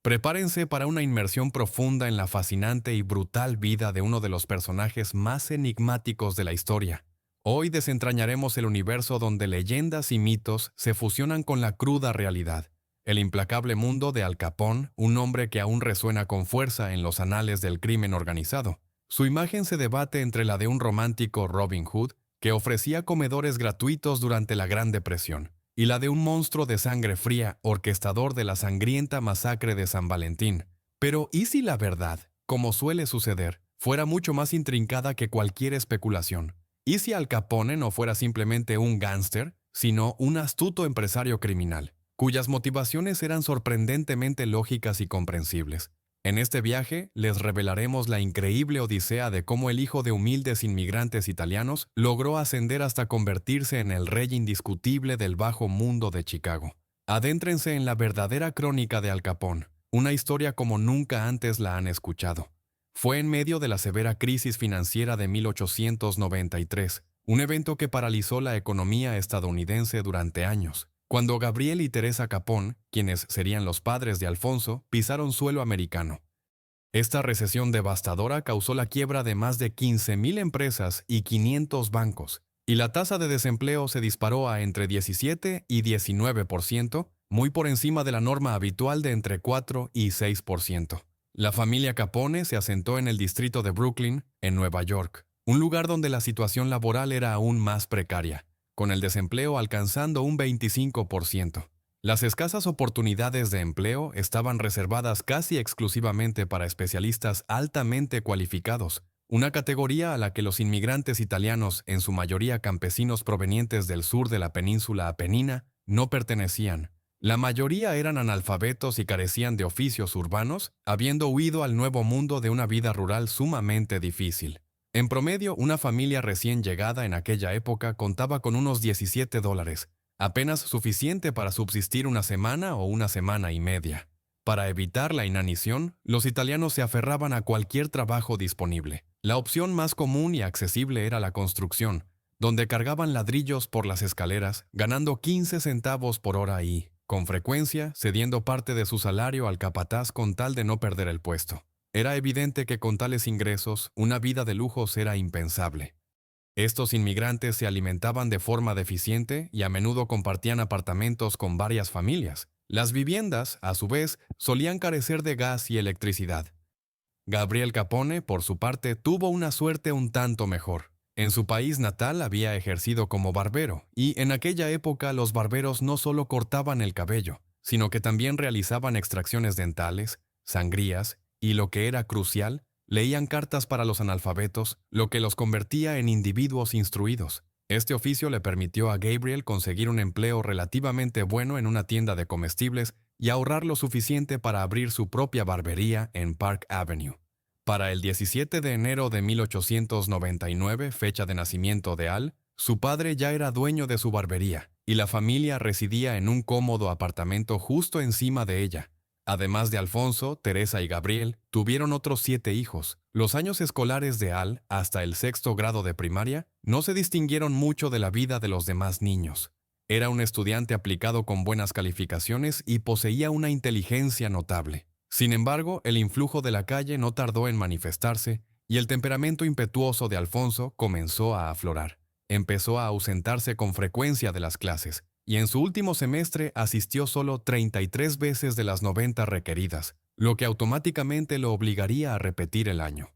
Prepárense para una inmersión profunda en la fascinante y brutal vida de uno de los personajes más enigmáticos de la historia. Hoy desentrañaremos el universo donde leyendas y mitos se fusionan con la cruda realidad. El implacable mundo de Al Capone, un hombre que aún resuena con fuerza en los anales del crimen organizado. Su imagen se debate entre la de un romántico Robin Hood, que ofrecía comedores gratuitos durante la Gran Depresión, y la de un monstruo de sangre fría, orquestador de la sangrienta masacre de San Valentín. Pero ¿y si la verdad, como suele suceder, fuera mucho más intrincada que cualquier especulación? ¿Y si Al Capone no fuera simplemente un gángster, sino un astuto empresario criminal, cuyas motivaciones eran sorprendentemente lógicas y comprensibles? En este viaje les revelaremos la increíble odisea de cómo el hijo de humildes inmigrantes italianos logró ascender hasta convertirse en el rey indiscutible del bajo mundo de Chicago. Adéntrense en la verdadera crónica de Al Capone, una historia como nunca antes la han escuchado. Fue en medio de la severa crisis financiera de 1893, un evento que paralizó la economía estadounidense durante años, cuando Gabriel y Teresa Capone, quienes serían los padres de Alfonso, pisaron suelo americano. Esta recesión devastadora causó la quiebra de más de 15,000 empresas y 500 bancos, y la tasa de desempleo se disparó a entre 17 y 19%, muy por encima de la norma habitual de entre 4 y 6%. La familia Capone se asentó en el distrito de Brooklyn, en Nueva York, un lugar donde la situación laboral era aún más precaria, con el desempleo alcanzando un 25%. Las escasas oportunidades de empleo estaban reservadas casi exclusivamente para especialistas altamente cualificados, una categoría a la que los inmigrantes italianos, en su mayoría campesinos provenientes del sur de la península Apenina, no pertenecían. La mayoría eran analfabetos y carecían de oficios urbanos, habiendo huido al nuevo mundo de una vida rural sumamente difícil. En promedio, una familia recién llegada en aquella época contaba con unos $17, apenas suficiente para subsistir una semana o una semana y media. Para evitar la inanición, los italianos se aferraban a cualquier trabajo disponible. La opción más común y accesible era la construcción, donde cargaban ladrillos por las escaleras, ganando 15 centavos por hora y, con frecuencia, cediendo parte de su salario al capataz con tal de no perder el puesto. Era evidente que con tales ingresos, una vida de lujos era impensable. Estos inmigrantes se alimentaban de forma deficiente y a menudo compartían apartamentos con varias familias. Las viviendas, a su vez, solían carecer de gas y electricidad. Gabriel Capone, por su parte, tuvo una suerte un tanto mejor. En su país natal había ejercido como barbero, y en aquella época los barberos no solo cortaban el cabello, sino que también realizaban extracciones dentales, sangrías, y lo que era crucial, leían cartas para los analfabetos, lo que los convertía en individuos instruidos. Este oficio le permitió a Gabriel conseguir un empleo relativamente bueno en una tienda de comestibles y ahorrar lo suficiente para abrir su propia barbería en Park Avenue. Para el 17 de enero de 1899, fecha de nacimiento de Al, su padre ya era dueño de su barbería, y la familia residía en un cómodo apartamento justo encima de ella. Además de Alfonso, Teresa y Gabriel, tuvieron otros 7 hijos. Los años escolares de Al, hasta el 6º grado de primaria, no se distinguieron mucho de la vida de los demás niños. Era un estudiante aplicado con buenas calificaciones y poseía una inteligencia notable. Sin embargo, el influjo de la calle no tardó en manifestarse y el temperamento impetuoso de Alfonso comenzó a aflorar. Empezó a ausentarse con frecuencia de las clases, y en su último semestre asistió solo 33 veces de las 90 requeridas, lo que automáticamente lo obligaría a repetir el año.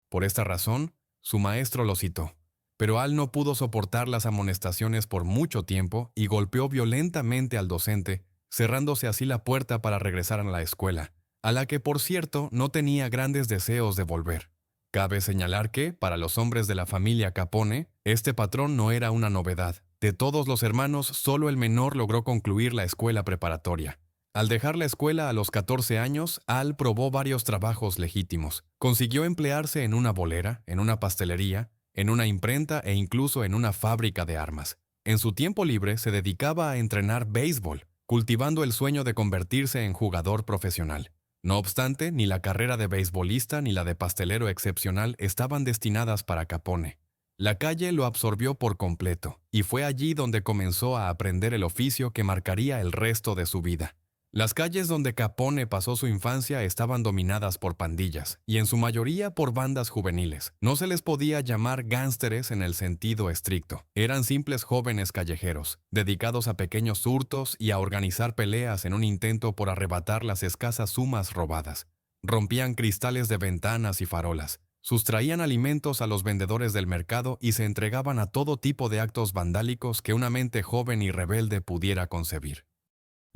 Por esta razón, su maestro lo citó, pero Al no pudo soportar las amonestaciones por mucho tiempo y golpeó violentamente al docente, cerrándose así la puerta para regresar a la escuela, a la que, por cierto, no tenía grandes deseos de volver. Cabe señalar que, para los hombres de la familia Capone, este patrón no era una novedad. De todos los hermanos, solo el menor logró concluir la escuela preparatoria. Al dejar la escuela a los 14 años, Al probó varios trabajos legítimos. Consiguió emplearse en una bolera, en una pastelería, en una imprenta e incluso en una fábrica de armas. En su tiempo libre se dedicaba a entrenar béisbol, cultivando el sueño de convertirse en jugador profesional. No obstante, ni la carrera de beisbolista ni la de pastelero excepcional estaban destinadas para Capone. La calle lo absorbió por completo, y fue allí donde comenzó a aprender el oficio que marcaría el resto de su vida: Las calles donde Capone pasó su infancia estaban dominadas por pandillas, y en su mayoría por bandas juveniles. No se les podía llamar gánsteres en el sentido estricto. Eran simples jóvenes callejeros, dedicados a pequeños hurtos y a organizar peleas en un intento por arrebatar las escasas sumas robadas. Rompían cristales de ventanas y farolas, sustraían alimentos a los vendedores del mercado y se entregaban a todo tipo de actos vandálicos que una mente joven y rebelde pudiera concebir.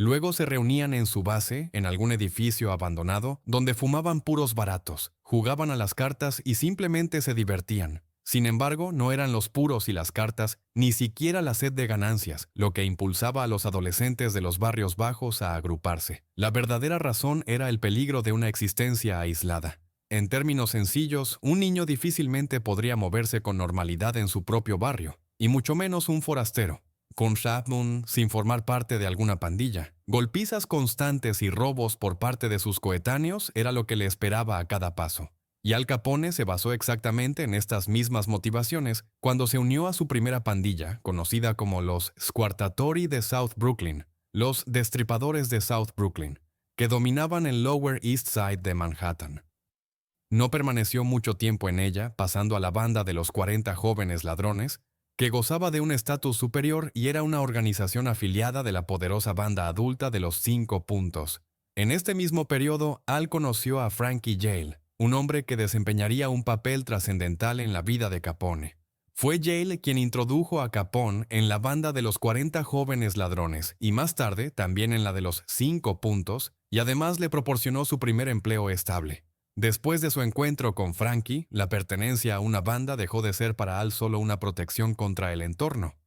Luego se reunían en su base, en algún edificio abandonado, donde fumaban puros baratos, jugaban a las cartas y simplemente se divertían. Sin embargo, no eran los puros y las cartas, ni siquiera la sed de ganancias, lo que impulsaba a los adolescentes de los barrios bajos a agruparse. La verdadera razón era el peligro de una existencia aislada. En términos sencillos, un niño difícilmente podría moverse con normalidad en su propio barrio, y mucho menos un forastero. Con Chapman sin formar parte de alguna pandilla. Golpizas constantes y robos por parte de sus coetáneos era lo que le esperaba a cada paso. Y Al Capone se basó exactamente en estas mismas motivaciones cuando se unió a su primera pandilla, conocida como los Squartatori de South Brooklyn, los Destripadores de South Brooklyn, que dominaban el Lower East Side de Manhattan. No permaneció mucho tiempo en ella, pasando a la banda de los 40 jóvenes ladrones, que gozaba de un estatus superior y era una organización afiliada de la poderosa banda adulta de los 5 puntos. En este mismo periodo, Al conoció a Frankie Yale, un hombre que desempeñaría un papel trascendental en la vida de Capone. Fue Yale quien introdujo a Capone en la banda de los 40 jóvenes ladrones y más tarde también en la de los 5 puntos, y además le proporcionó su primer empleo estable. Después de su encuentro con Frankie, la pertenencia a una banda dejó de ser para Al solo una protección contra el entorno.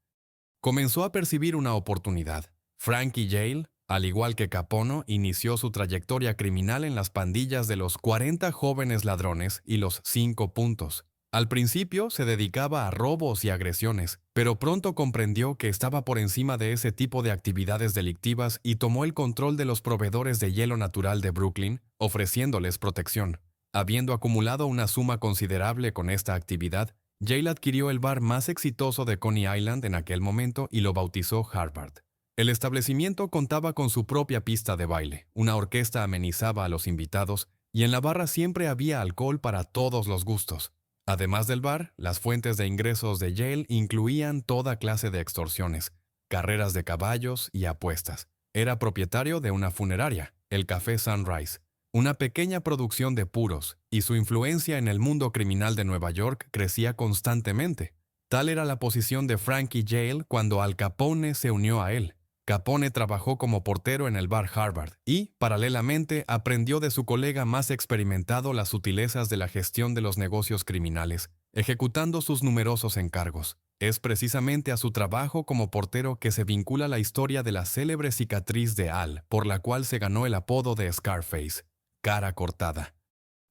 Comenzó a percibir una oportunidad. Frankie Yale, al igual que Capone, inició su trayectoria criminal en las pandillas de los 40 jóvenes ladrones y los 5 puntos. Al principio se dedicaba a robos y agresiones, pero pronto comprendió que estaba por encima de ese tipo de actividades delictivas y tomó el control de los proveedores de hielo natural de Brooklyn, ofreciéndoles protección. Habiendo acumulado una suma considerable con esta actividad, Yale adquirió el bar más exitoso de Coney Island en aquel momento y lo bautizó Harvard. El establecimiento contaba con su propia pista de baile, una orquesta amenizaba a los invitados y en la barra siempre había alcohol para todos los gustos. Además del bar, las fuentes de ingresos de Yale incluían toda clase de extorsiones, carreras de caballos y apuestas. Era propietario de una funeraria, el Café Sunrise, una pequeña producción de puros, y su influencia en el mundo criminal de Nueva York crecía constantemente. Tal era la posición de Frankie Yale cuando Al Capone se unió a él. Capone trabajó como portero en el bar Harvard y, paralelamente, aprendió de su colega más experimentado las sutilezas de la gestión de los negocios criminales, ejecutando sus numerosos encargos. Es precisamente a su trabajo como portero que se vincula la historia de la célebre cicatriz de Al, por la cual se ganó el apodo de Scarface, cara cortada.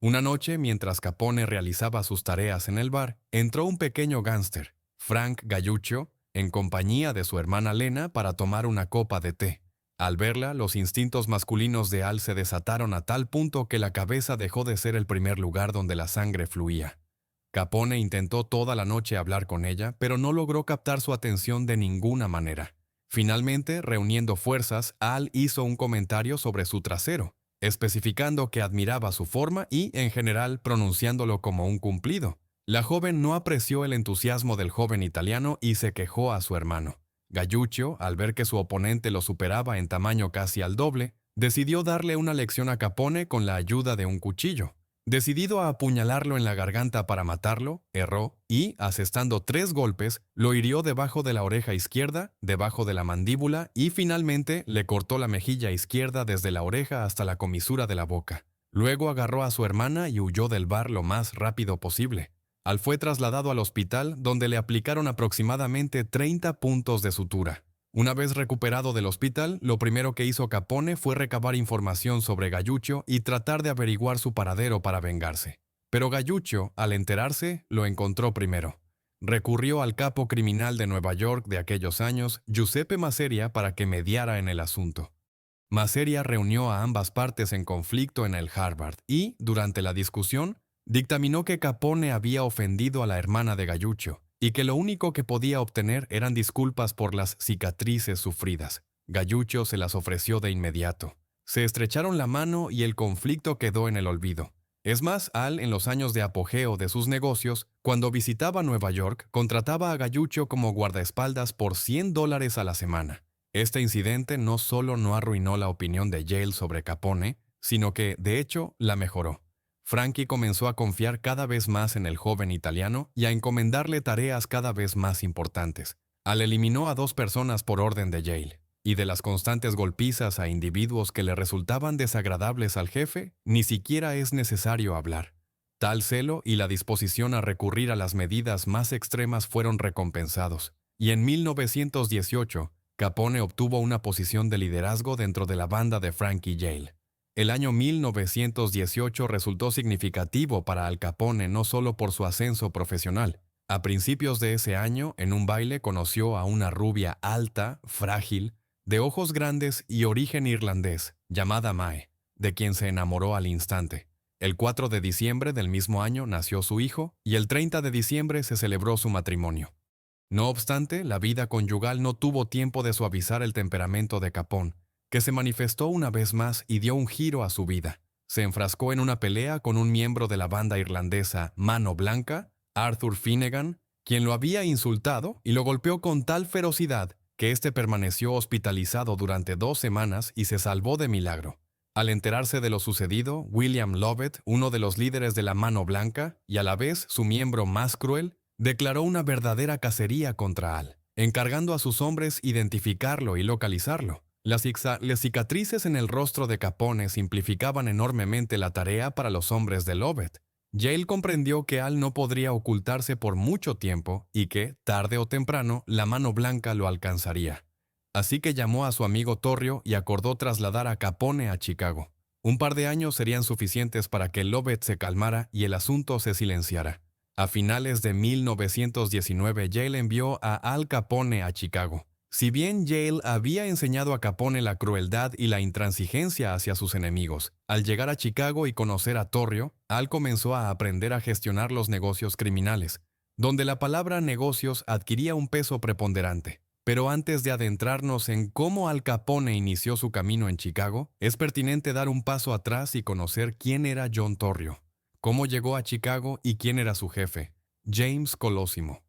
Una noche, mientras Capone realizaba sus tareas en el bar, entró un pequeño gánster, Frank Galluccio, en compañía de su hermana Lena para tomar una copa de té. Al verla, los instintos masculinos de Al se desataron a tal punto que la cabeza dejó de ser el primer lugar donde la sangre fluía. Capone intentó toda la noche hablar con ella, pero no logró captar su atención de ninguna manera. Finalmente, reuniendo fuerzas, Al hizo un comentario sobre su trasero, especificando que admiraba su forma y, en general, pronunciándolo como un cumplido. La joven no apreció el entusiasmo del joven italiano y se quejó a su hermano. Galluccio, al ver que su oponente lo superaba en tamaño casi al doble, decidió darle una lección a Capone con la ayuda de un cuchillo. Decidido a apuñalarlo en la garganta para matarlo, erró y, asestando 3 golpes, lo hirió debajo de la oreja izquierda, debajo de la mandíbula y finalmente le cortó la mejilla izquierda desde la oreja hasta la comisura de la boca. Luego agarró a su hermana y huyó del bar lo más rápido posible. Al fue trasladado al hospital, donde le aplicaron aproximadamente 30 puntos de sutura. Una vez recuperado del hospital, lo primero que hizo Capone fue recabar información sobre Galluccio y tratar de averiguar su paradero para vengarse. Pero Galluccio, al enterarse, lo encontró primero. Recurrió al capo criminal de Nueva York de aquellos años, Giuseppe Masseria, para que mediara en el asunto. Masseria reunió a ambas partes en conflicto en el Harvard y, durante la discusión, dictaminó que Capone había ofendido a la hermana de Galluccio y que lo único que podía obtener eran disculpas por las cicatrices sufridas. Galluccio se las ofreció de inmediato. Se estrecharon la mano y el conflicto quedó en el olvido. Es más, Al, en los años de apogeo de sus negocios, cuando visitaba Nueva York, contrataba a Galluccio como guardaespaldas por $100 a la semana. Este incidente no solo no arruinó la opinión de Yale sobre Capone, sino que, de hecho, la mejoró. Frankie comenzó a confiar cada vez más en el joven italiano y a encomendarle tareas cada vez más importantes. Al eliminó a 2 personas por orden de Yale, y de las constantes golpizas a individuos que le resultaban desagradables al jefe, ni siquiera es necesario hablar. Tal celo y la disposición a recurrir a las medidas más extremas fueron recompensados, y en 1918, Capone obtuvo una posición de liderazgo dentro de la banda de Frankie Yale. El año 1918 resultó significativo para Al Capone no solo por su ascenso profesional. A principios de ese año, en un baile conoció a una rubia alta, frágil, de ojos grandes y origen irlandés, llamada Mae, de quien se enamoró al instante. El 4 de diciembre del mismo año nació su hijo y el 30 de diciembre se celebró su matrimonio. No obstante, la vida conyugal no tuvo tiempo de suavizar el temperamento de Capone, que se manifestó una vez más y dio un giro a su vida. Se enfrascó en una pelea con un miembro de la banda irlandesa Mano Blanca, Arthur Finnegan, quien lo había insultado y lo golpeó con tal ferocidad que éste permaneció hospitalizado durante 2 semanas y se salvó de milagro. Al enterarse de lo sucedido, William Lovett, uno de los líderes de la Mano Blanca y a la vez su miembro más cruel, declaró una verdadera cacería contra Al, encargando a sus hombres identificarlo y localizarlo. Las cicatrices en el rostro de Capone simplificaban enormemente la tarea para los hombres de Lovett. Yale comprendió que Al no podría ocultarse por mucho tiempo y que, tarde o temprano, la Mano Blanca lo alcanzaría. Así que llamó a su amigo Torrio y acordó trasladar a Capone a Chicago. Un par de años serían suficientes para que Lovett se calmara y el asunto se silenciara. A finales de 1919, Yale envió a Al Capone a Chicago. Si bien Yale había enseñado a Capone la crueldad y la intransigencia hacia sus enemigos, al llegar a Chicago y conocer a Torrio, Al comenzó a aprender a gestionar los negocios criminales, donde la palabra negocios adquiría un peso preponderante. Pero antes de adentrarnos en cómo Al Capone inició su camino en Chicago, es pertinente dar un paso atrás y conocer quién era John Torrio, cómo llegó a Chicago y quién era su jefe, James Colosimo.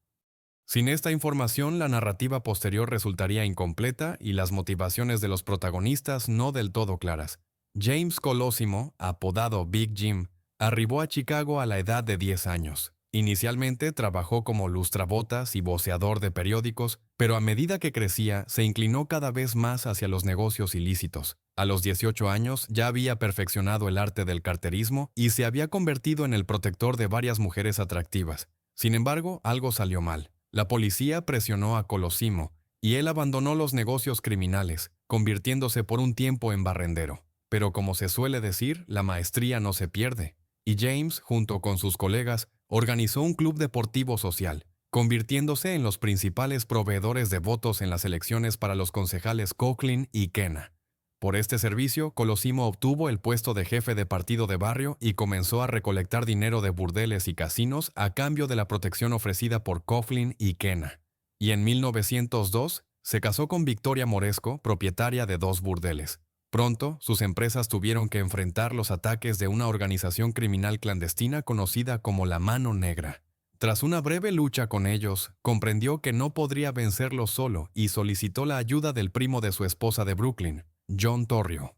Sin esta información, la narrativa posterior resultaría incompleta y las motivaciones de los protagonistas no del todo claras. James Colosimo, apodado Big Jim, arribó a Chicago a la edad de 10 años. Inicialmente trabajó como lustrabotas y voceador de periódicos, pero a medida que crecía, se inclinó cada vez más hacia los negocios ilícitos. A los 18 años ya había perfeccionado el arte del carterismo y se había convertido en el protector de varias mujeres atractivas. Sin embargo, algo salió mal. La policía presionó a Colosimo y él abandonó los negocios criminales, convirtiéndose por un tiempo en barrendero. Pero como se suele decir, la maestría no se pierde. Y James, junto con sus colegas, organizó un club deportivo social, convirtiéndose en los principales proveedores de votos en las elecciones para los concejales Coughlin y Kenna. Por este servicio, Colosimo obtuvo el puesto de jefe de partido de barrio y comenzó a recolectar dinero de burdeles y casinos a cambio de la protección ofrecida por Coughlin y Kenna. Y en 1902 se casó con Victoria Moresco, propietaria de 2 burdeles. Pronto, sus empresas tuvieron que enfrentar los ataques de una organización criminal clandestina conocida como la Mano Negra. Tras una breve lucha con ellos, comprendió que no podría vencerlos solo y solicitó la ayuda del primo de su esposa de Brooklyn, John Torrio.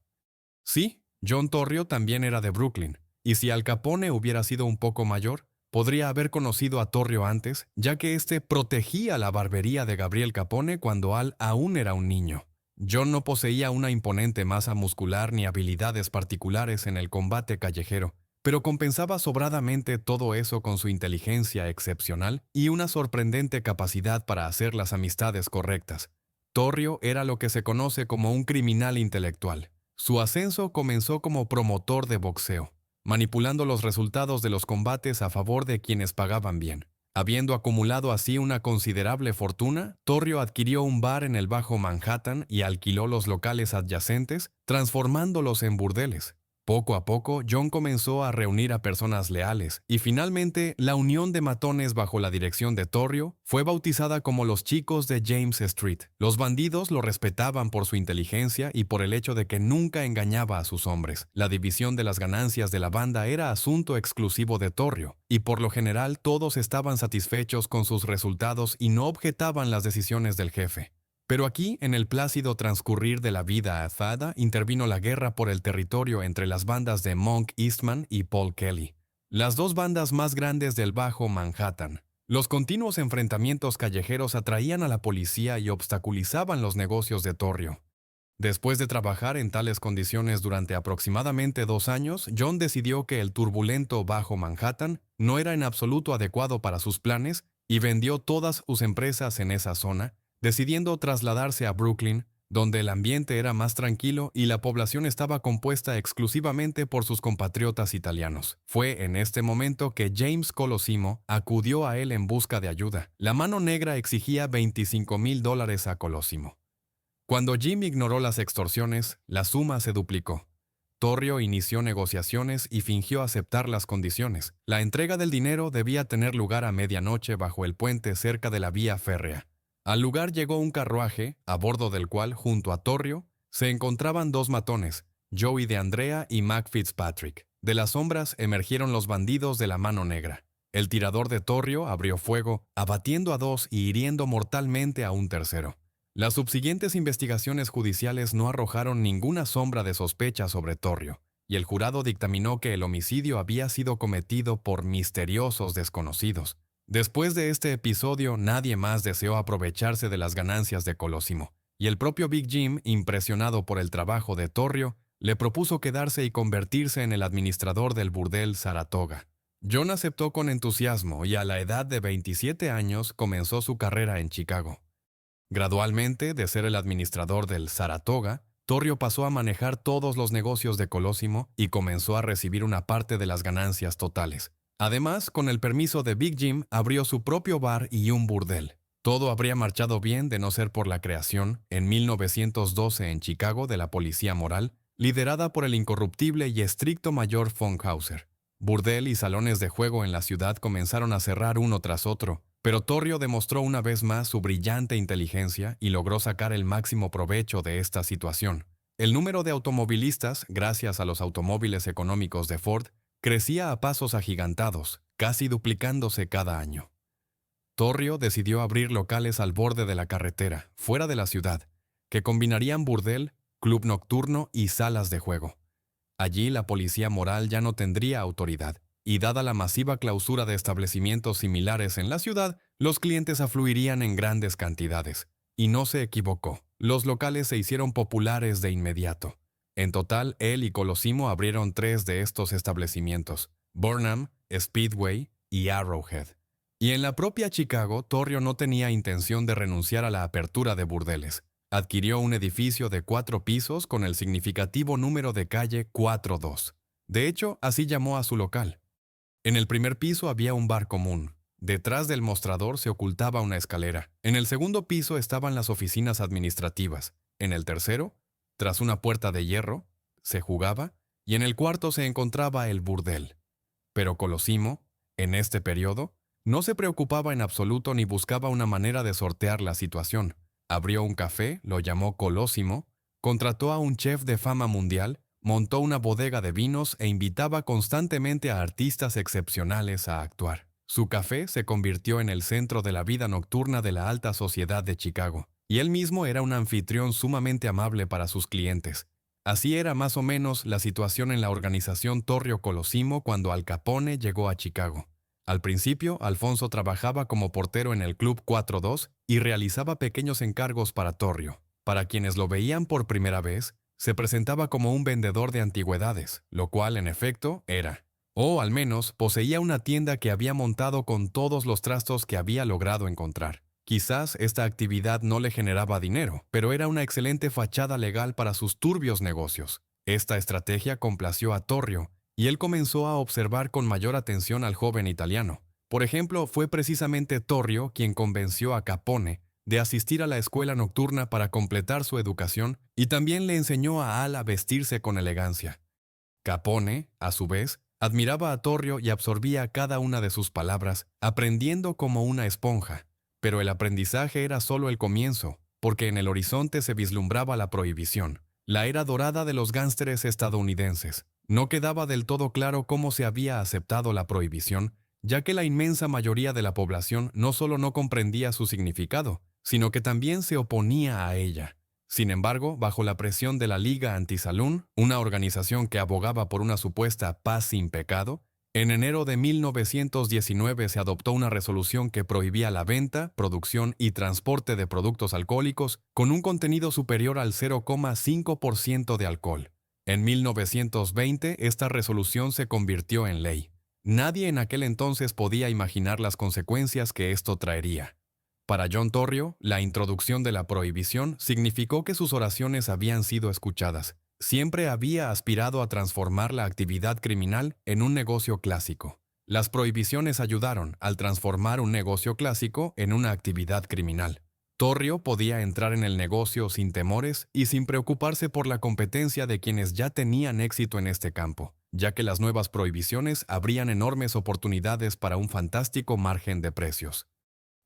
Sí, John Torrio también era de Brooklyn, y si Al Capone hubiera sido un poco mayor, podría haber conocido a Torrio antes, ya que éste protegía la barbería de Gabriel Capone cuando Al aún era un niño. John no poseía una imponente masa muscular ni habilidades particulares en el combate callejero, pero compensaba sobradamente todo eso con su inteligencia excepcional y una sorprendente capacidad para hacer las amistades correctas. Torrio era lo que se conoce como un criminal intelectual. Su ascenso comenzó como promotor de boxeo, manipulando los resultados de los combates a favor de quienes pagaban bien. Habiendo acumulado así una considerable fortuna, Torrio adquirió un bar en el Bajo Manhattan y alquiló los locales adyacentes, transformándolos en burdeles. Poco a poco, John comenzó a reunir a personas leales y finalmente la unión de matones bajo la dirección de Torrio fue bautizada como los Chicos de James Street. Los bandidos lo respetaban por su inteligencia y por el hecho de que nunca engañaba a sus hombres. La división de las ganancias de la banda era asunto exclusivo de Torrio y por lo general todos estaban satisfechos con sus resultados y no objetaban las decisiones del jefe. Pero aquí, en el plácido transcurrir de la vida azada, intervino la guerra por el territorio entre las bandas de Monk Eastman y Paul Kelly, las dos bandas más grandes del Bajo Manhattan. Los continuos enfrentamientos callejeros atraían a la policía y obstaculizaban los negocios de Torrio. Después de trabajar en tales condiciones durante aproximadamente 2 años, John decidió que el turbulento Bajo Manhattan no era en absoluto adecuado para sus planes y vendió todas sus empresas en esa zona, decidiendo trasladarse a Brooklyn, donde el ambiente era más tranquilo y la población estaba compuesta exclusivamente por sus compatriotas italianos. Fue en este momento que James Colosimo acudió a él en busca de ayuda. La mano negra exigía $25,000 a Colosimo. Cuando Jim ignoró las extorsiones, la suma se duplicó. Torrio inició negociaciones y fingió aceptar las condiciones. La entrega del dinero debía tener lugar a medianoche bajo el puente cerca de la vía férrea. Al lugar llegó un carruaje, a bordo del cual, junto a Torrio, se encontraban 2 matones, Joey de Andrea y Mac Fitzpatrick. De las sombras emergieron los bandidos de la mano negra. El tirador de Torrio abrió fuego, abatiendo a 2 y hiriendo mortalmente a un tercero. Las subsiguientes investigaciones judiciales no arrojaron ninguna sombra de sospecha sobre Torrio, y el jurado dictaminó que el homicidio había sido cometido por misteriosos desconocidos. Después de este episodio, nadie más deseó aprovecharse de las ganancias de Colosimo, y el propio Big Jim, impresionado por el trabajo de Torrio, le propuso quedarse y convertirse en el administrador del burdel Saratoga. John aceptó con entusiasmo y a la edad de 27 años comenzó su carrera en Chicago. Gradualmente, de ser el administrador del Saratoga, Torrio pasó a manejar todos los negocios de Colosimo y comenzó a recibir una parte de las ganancias totales. Además, con el permiso de Big Jim, abrió su propio bar y un burdel. Todo habría marchado bien de no ser por la creación, en 1912 en Chicago, de la Policía Moral, liderada por el incorruptible y estricto mayor Funkhauser. Burdel y salones de juego en la ciudad comenzaron a cerrar uno tras otro, pero Torrio demostró una vez más su brillante inteligencia y logró sacar el máximo provecho de esta situación. El número de automovilistas, gracias a los automóviles económicos de Ford, crecía a pasos agigantados, casi duplicándose cada año. Torrio decidió abrir locales al borde de la carretera, fuera de la ciudad, que combinarían burdel, club nocturno y salas de juego. Allí la policía moral ya no tendría autoridad, y dada la masiva clausura de establecimientos similares en la ciudad, los clientes afluirían en grandes cantidades. Y no se equivocó, los locales se hicieron populares de inmediato. En total, él y Colosimo abrieron 3 de estos establecimientos: Burnham, Speedway y Arrowhead. Y en la propia Chicago, Torrio no tenía intención de renunciar a la apertura de burdeles. Adquirió un edificio de 4 pisos con el significativo número de calle 42. De hecho, así llamó a su local. En el primer piso había un bar común. Detrás del mostrador se ocultaba una escalera. En el segundo piso estaban las oficinas administrativas. En el tercero, tras una puerta de hierro, se jugaba, y en el cuarto se encontraba el burdel. Pero Colosimo, en este periodo, no se preocupaba en absoluto ni buscaba una manera de sortear la situación. Abrió un café, lo llamó Colosimo, contrató a un chef de fama mundial, montó una bodega de vinos e invitaba constantemente a artistas excepcionales a actuar. Su café se convirtió en el centro de la vida nocturna de la alta sociedad de Chicago, y él mismo era un anfitrión sumamente amable para sus clientes. Así era más o menos la situación en la organización Torrio Colosimo cuando Al Capone llegó a Chicago. Al principio, Alfonso trabajaba como portero en el Club 42 y realizaba pequeños encargos para Torrio. Para quienes lo veían por primera vez, se presentaba como un vendedor de antigüedades, lo cual en efecto era. O al menos poseía una tienda que había montado con todos los trastos que había logrado encontrar. Quizás esta actividad no le generaba dinero, pero era una excelente fachada legal para sus turbios negocios. Esta estrategia complació a Torrio, y él comenzó a observar con mayor atención al joven italiano. Por ejemplo, fue precisamente Torrio quien convenció a Capone de asistir a la escuela nocturna para completar su educación y también le enseñó a Al a vestirse con elegancia. Capone, a su vez, admiraba a Torrio y absorbía cada una de sus palabras, aprendiendo como una esponja. Pero el aprendizaje era solo el comienzo, porque en el horizonte se vislumbraba la prohibición, la era dorada de los gánsteres estadounidenses. No quedaba del todo claro cómo se había aceptado la prohibición, ya que la inmensa mayoría de la población no solo no comprendía su significado, sino que también se oponía a ella. Sin embargo, bajo la presión de la Liga Antisalún, una organización que abogaba por una supuesta paz sin pecado, en enero de 1919 se adoptó una resolución que prohibía la venta, producción y transporte de productos alcohólicos con un contenido superior al 0,5% de alcohol. En 1920, esta resolución se convirtió en ley. Nadie en aquel entonces podía imaginar las consecuencias que esto traería. Para John Torrio, la introducción de la prohibición significó que sus oraciones habían sido escuchadas. Siempre había aspirado a transformar la actividad criminal en un negocio clásico. Las prohibiciones ayudaron al transformar un negocio clásico en una actividad criminal. Torrio podía entrar en el negocio sin temores y sin preocuparse por la competencia de quienes ya tenían éxito en este campo, ya que las nuevas prohibiciones abrían enormes oportunidades para un fantástico margen de precios.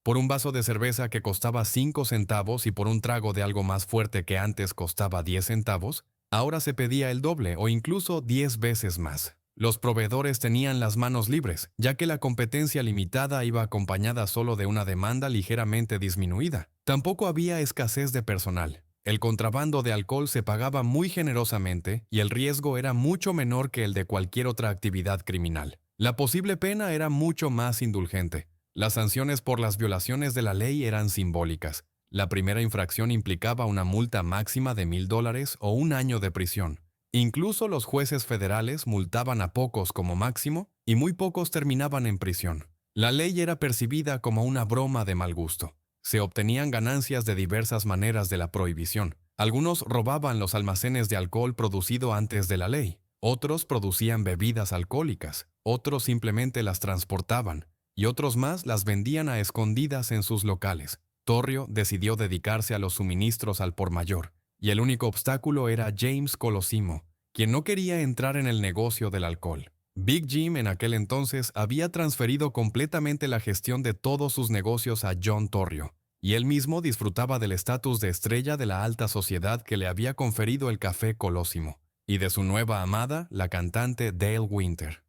Por un vaso de cerveza que costaba 5 centavos y por un trago de algo más fuerte que antes costaba 10 centavos, ahora se pedía el doble o incluso 10 veces más. Los proveedores tenían las manos libres, ya que la competencia limitada iba acompañada solo de una demanda ligeramente disminuida. Tampoco había escasez de personal. El contrabando de alcohol se pagaba muy generosamente y el riesgo era mucho menor que el de cualquier otra actividad criminal. La posible pena era mucho más indulgente. Las sanciones por las violaciones de la ley eran simbólicas. La primera infracción implicaba una multa máxima de $1,000 o un año de prisión. Incluso los jueces federales multaban a pocos como máximo y muy pocos terminaban en prisión. La ley era percibida como una broma de mal gusto. Se obtenían ganancias de diversas maneras de la prohibición. Algunos robaban los almacenes de alcohol producido antes de la ley. Otros producían bebidas alcohólicas. Otros simplemente las transportaban. Y otros más las vendían a escondidas en sus locales. Torrio decidió dedicarse a los suministros al por mayor, y el único obstáculo era James Colosimo, quien no quería entrar en el negocio del alcohol. Big Jim en aquel entonces había transferido completamente la gestión de todos sus negocios a John Torrio, y él mismo disfrutaba del estatus de estrella de la alta sociedad que le había conferido el café Colosimo, y de su nueva amada, la cantante Dale Winter.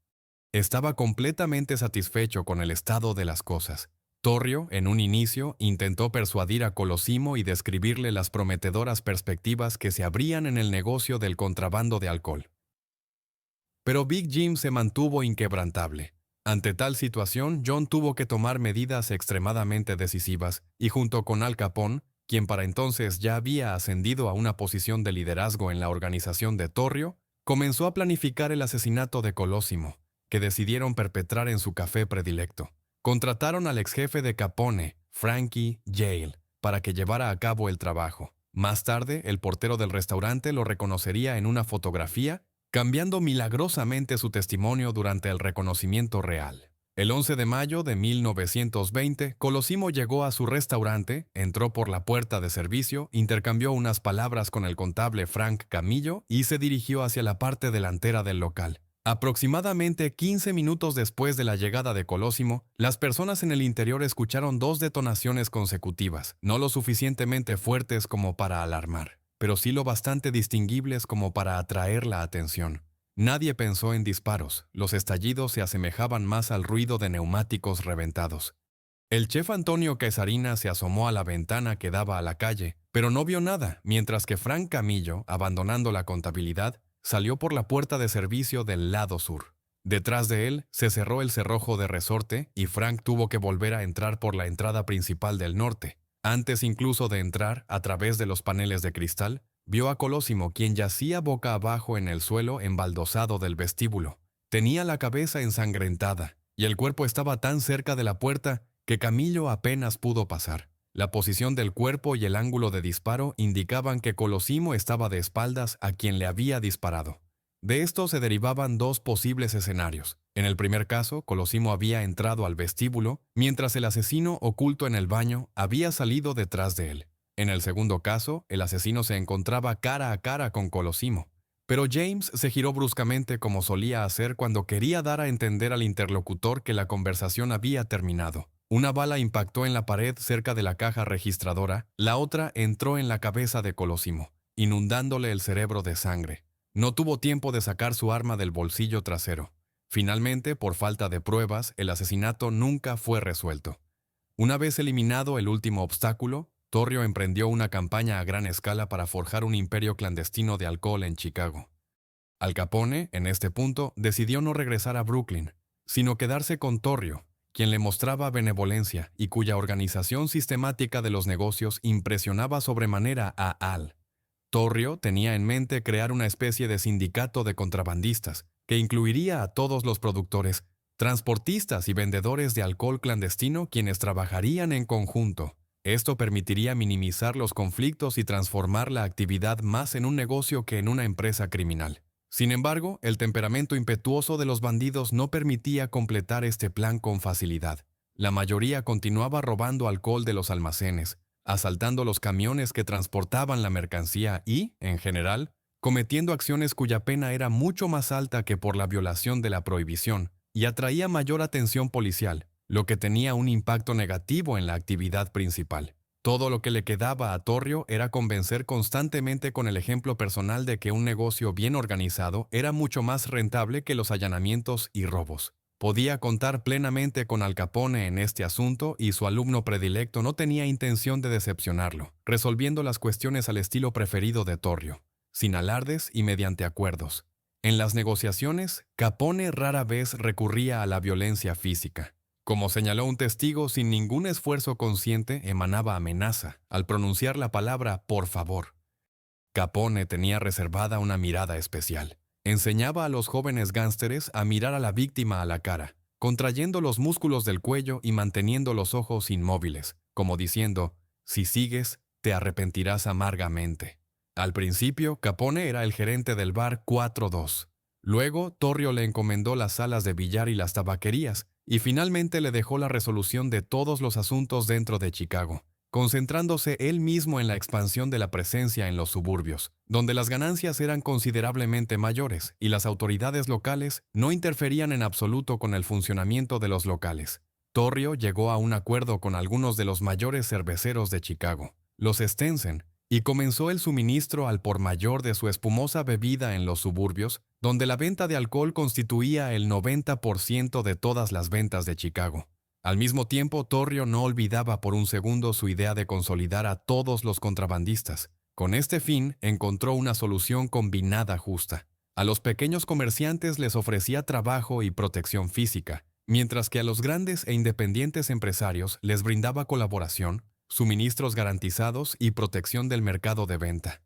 Estaba completamente satisfecho con el estado de las cosas. Torrio, en un inicio, intentó persuadir a Colosimo y describirle las prometedoras perspectivas que se abrían en el negocio del contrabando de alcohol. Pero Big Jim se mantuvo inquebrantable. Ante tal situación, John tuvo que tomar medidas extremadamente decisivas y junto con Al Capone, quien para entonces ya había ascendido a una posición de liderazgo en la organización de Torrio, comenzó a planificar el asesinato de Colosimo, que decidieron perpetrar en su café predilecto. Contrataron al exjefe de Capone, Frankie Yale, para que llevara a cabo el trabajo. Más tarde, el portero del restaurante lo reconocería en una fotografía, cambiando milagrosamente su testimonio durante el reconocimiento real. El 11 de mayo de 1920, Colosimo llegó a su restaurante, entró por la puerta de servicio, intercambió unas palabras con el contable Frank Camillo y se dirigió hacia la parte delantera del local. Aproximadamente 15 minutos después de la llegada de Colosimo, las personas en el interior escucharon 2 detonaciones consecutivas, no lo suficientemente fuertes como para alarmar, pero sí lo bastante distinguibles como para atraer la atención. Nadie pensó en disparos, los estallidos se asemejaban más al ruido de neumáticos reventados. El chef Antonio Quesarina se asomó a la ventana que daba a la calle, pero no vio nada, mientras que Frank Camillo, abandonando la contabilidad, salió por la puerta de servicio del lado sur. Detrás de él se cerró el cerrojo de resorte y Frank tuvo que volver a entrar por la entrada principal del norte. Antes incluso de entrar, a través de los paneles de cristal, vio a Colosimo, quien yacía boca abajo en el suelo embaldosado del vestíbulo. Tenía la cabeza ensangrentada y el cuerpo estaba tan cerca de la puerta que Camillo apenas pudo pasar. La posición del cuerpo y el ángulo de disparo indicaban que Colosimo estaba de espaldas a quien le había disparado. De esto se derivaban 2 posibles escenarios. En el primer caso, Colosimo había entrado al vestíbulo, mientras el asesino, oculto en el baño, había salido detrás de él. En el segundo caso, el asesino se encontraba cara a cara con Colosimo. Pero James se giró bruscamente como solía hacer cuando quería dar a entender al interlocutor que la conversación había terminado. Una bala impactó en la pared cerca de la caja registradora, la otra entró en la cabeza de Colosimo, inundándole el cerebro de sangre. No tuvo tiempo de sacar su arma del bolsillo trasero. Finalmente, por falta de pruebas, el asesinato nunca fue resuelto. Una vez eliminado el último obstáculo, Torrio emprendió una campaña a gran escala para forjar un imperio clandestino de alcohol en Chicago. Al Capone, en este punto, decidió no regresar a Brooklyn, sino quedarse con Torrio, quien le mostraba benevolencia y cuya organización sistemática de los negocios impresionaba sobremanera a Al. Torrio tenía en mente crear una especie de sindicato de contrabandistas, que incluiría a todos los productores, transportistas y vendedores de alcohol clandestino quienes trabajarían en conjunto. Esto permitiría minimizar los conflictos y transformar la actividad más en un negocio que en una empresa criminal. Sin embargo, el temperamento impetuoso de los bandidos no permitía completar este plan con facilidad. La mayoría continuaba robando alcohol de los almacenes, asaltando los camiones que transportaban la mercancía y, en general, cometiendo acciones cuya pena era mucho más alta que por la violación de la prohibición y atraía mayor atención policial, lo que tenía un impacto negativo en la actividad principal. Todo lo que le quedaba a Torrio era convencer constantemente con el ejemplo personal de que un negocio bien organizado era mucho más rentable que los allanamientos y robos. Podía contar plenamente con Al Capone en este asunto y su alumno predilecto no tenía intención de decepcionarlo, resolviendo las cuestiones al estilo preferido de Torrio, sin alardes y mediante acuerdos. En las negociaciones, Capone rara vez recurría a la violencia física. Como señaló un testigo, sin ningún esfuerzo consciente emanaba amenaza al pronunciar la palabra por favor. Capone tenía reservada una mirada especial. Enseñaba a los jóvenes gánsteres a mirar a la víctima a la cara, contrayendo los músculos del cuello y manteniendo los ojos inmóviles, como diciendo, si sigues, te arrepentirás amargamente. Al principio, Capone era el gerente del bar 4-2. Luego, Torrio le encomendó las salas de billar y las tabaquerías, y finalmente le dejó la resolución de todos los asuntos dentro de Chicago, concentrándose él mismo en la expansión de la presencia en los suburbios, donde las ganancias eran considerablemente mayores y las autoridades locales no interferían en absoluto con el funcionamiento de los locales. Torrio llegó a un acuerdo con algunos de los mayores cerveceros de Chicago, los Stenson, y comenzó el suministro al por mayor de su espumosa bebida en los suburbios, donde la venta de alcohol constituía el 90% de todas las ventas de Chicago. Al mismo tiempo, Torrio no olvidaba por un segundo su idea de consolidar a todos los contrabandistas. Con este fin, encontró una solución combinada justa. A los pequeños comerciantes les ofrecía trabajo y protección física, mientras que a los grandes e independientes empresarios les brindaba colaboración, suministros garantizados y protección del mercado de venta.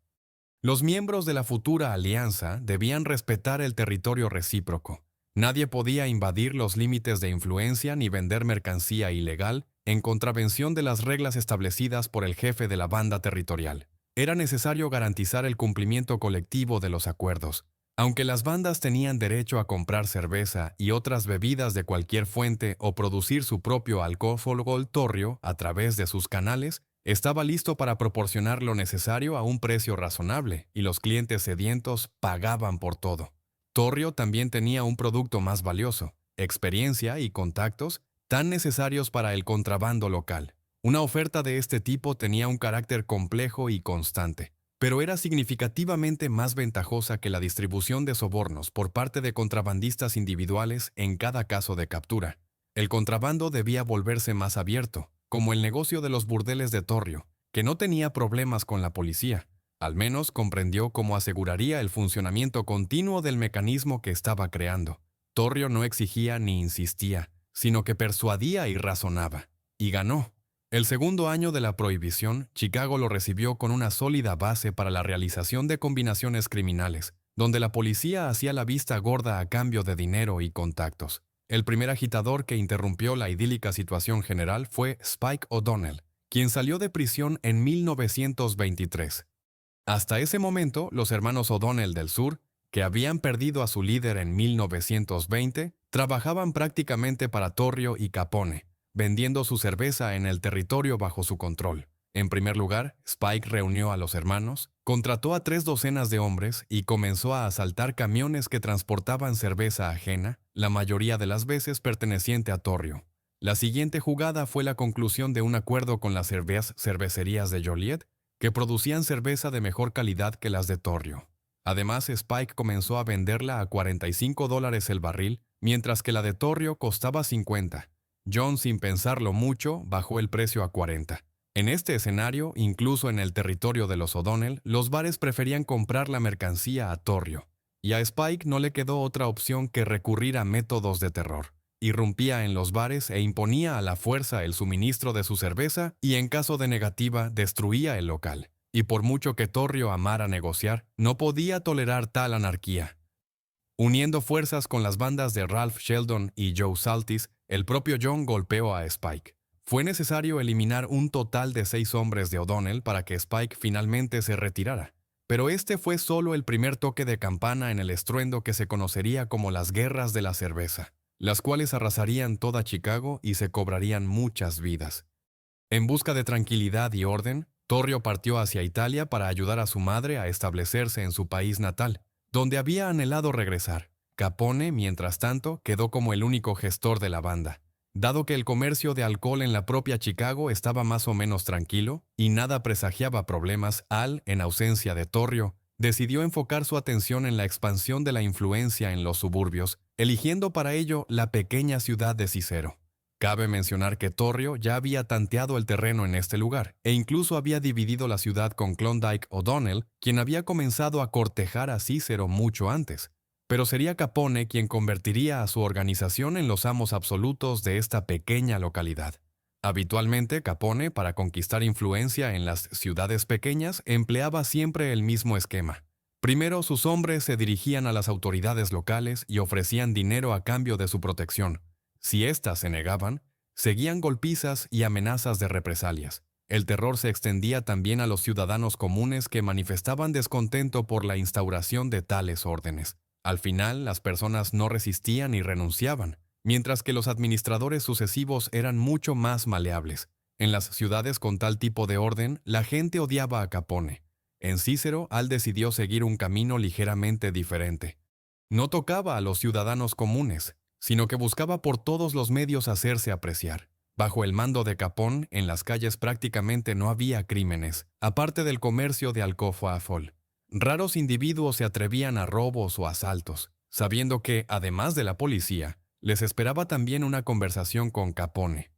Los miembros de la futura alianza debían respetar el territorio recíproco. Nadie podía invadir los límites de influencia ni vender mercancía ilegal en contravención de las reglas establecidas por el jefe de la banda territorial. Era necesario garantizar el cumplimiento colectivo de los acuerdos. Aunque las bandas tenían derecho a comprar cerveza y otras bebidas de cualquier fuente o producir su propio alcohol, Torrio, a través de sus canales, estaba listo para proporcionar lo necesario a un precio razonable, y los clientes sedientos pagaban por todo. Torrio también tenía un producto más valioso, experiencia y contactos tan necesarios para el contrabando local. Una oferta de este tipo tenía un carácter complejo y constante, pero era significativamente más ventajosa que la distribución de sobornos por parte de contrabandistas individuales en cada caso de captura. El contrabando debía volverse más abierto, como el negocio de los burdeles de Torrio, que no tenía problemas con la policía. Al menos comprendió cómo aseguraría el funcionamiento continuo del mecanismo que estaba creando. Torrio no exigía ni insistía, sino que persuadía y razonaba. Y ganó. El segundo año de la prohibición, Chicago lo recibió con una sólida base para la realización de combinaciones criminales, donde la policía hacía la vista gorda a cambio de dinero y contactos. El primer agitador que interrumpió la idílica situación general fue Spike O'Donnell, quien salió de prisión en 1923. Hasta ese momento, los hermanos O'Donnell del Sur, que habían perdido a su líder en 1920, trabajaban prácticamente para Torrio y Capone, vendiendo su cerveza en el territorio bajo su control. En primer lugar, Spike reunió a los hermanos, contrató a 3 docenas de hombres y comenzó a asaltar camiones que transportaban cerveza ajena, la mayoría de las veces perteneciente a Torrio. La siguiente jugada fue la conclusión de un acuerdo con las cervecerías de Joliet, que producían cerveza de mejor calidad que las de Torrio. Además, Spike comenzó a venderla a $45 el barril, mientras que la de Torrio costaba 50. John, sin pensarlo mucho, bajó el precio a 40. En este escenario, incluso en el territorio de los O'Donnell, los bares preferían comprar la mercancía a Torrio, y a Spike no le quedó otra opción que recurrir a métodos de terror. Irrumpía en los bares e imponía a la fuerza el suministro de su cerveza y, en caso de negativa, destruía el local. Y por mucho que Torrio amara negociar, no podía tolerar tal anarquía. Uniendo fuerzas con las bandas de Ralph Sheldon y Joe Saltis, el propio John golpeó a Spike. Fue necesario eliminar un total de 6 hombres de O'Donnell para que Spike finalmente se retirara. Pero este fue solo el primer toque de campana en el estruendo que se conocería como las Guerras de la Cerveza, las cuales arrasarían toda Chicago y se cobrarían muchas vidas. En busca de tranquilidad y orden, Torrio partió hacia Italia para ayudar a su madre a establecerse en su país natal, donde había anhelado regresar. Capone, mientras tanto, quedó como el único gestor de la banda. Dado que el comercio de alcohol en la propia Chicago estaba más o menos tranquilo y nada presagiaba problemas, en ausencia de Torrio, decidió enfocar su atención en la expansión de la influencia en los suburbios, eligiendo para ello la pequeña ciudad de Cicero. Cabe mencionar que Torrio ya había tanteado el terreno en este lugar, e incluso había dividido la ciudad con Klondike O'Donnell, quien había comenzado a cortejar a Cicero mucho antes. Pero sería Capone quien convertiría a su organización en los amos absolutos de esta pequeña localidad. Habitualmente, Capone, para conquistar influencia en las ciudades pequeñas, empleaba siempre el mismo esquema. Primero, sus hombres se dirigían a las autoridades locales y ofrecían dinero a cambio de su protección. Si éstas se negaban, seguían golpizas y amenazas de represalias. El terror se extendía también a los ciudadanos comunes que manifestaban descontento por la instauración de tales órdenes. Al final, las personas no resistían y renunciaban, mientras que los administradores sucesivos eran mucho más maleables. En las ciudades con tal tipo de orden, la gente odiaba a Capone. En Cícero, Al decidió seguir un camino ligeramente diferente. No tocaba a los ciudadanos comunes, sino que buscaba por todos los medios hacerse apreciar. Bajo el mando de Capone, en las calles prácticamente no había crímenes, aparte del comercio de alcohol. Raros individuos se atrevían a robos o asaltos, sabiendo que, además de la policía, les esperaba también una conversación con Capone.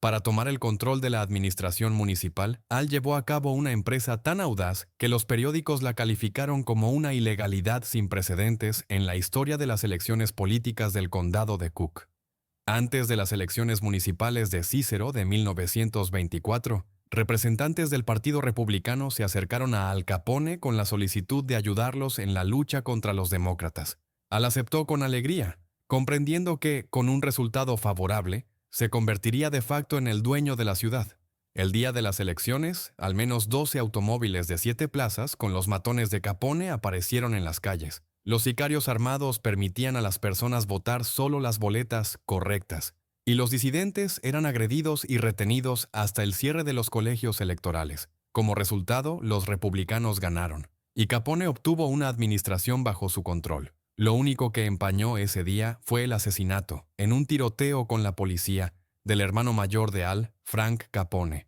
Para tomar el control de la administración municipal, Al llevó a cabo una empresa tan audaz que los periódicos la calificaron como una ilegalidad sin precedentes en la historia de las elecciones políticas del condado de Cook. Antes de las elecciones municipales de Cícero de 1924, representantes del Partido Republicano se acercaron a Al Capone con la solicitud de ayudarlos en la lucha contra los demócratas. Al aceptó con alegría, comprendiendo que, con un resultado favorable, se convertiría de facto en el dueño de la ciudad. El día de las elecciones, al menos 12 automóviles de 7 plazas con los matones de Capone aparecieron en las calles. Los sicarios armados permitían a las personas votar solo las boletas correctas, y los disidentes eran agredidos y retenidos hasta el cierre de los colegios electorales. Como resultado, los republicanos ganaron, y Capone obtuvo una administración bajo su control. Lo único que empañó ese día fue el asesinato, en un tiroteo con la policía, del hermano mayor de Al, Frank Capone.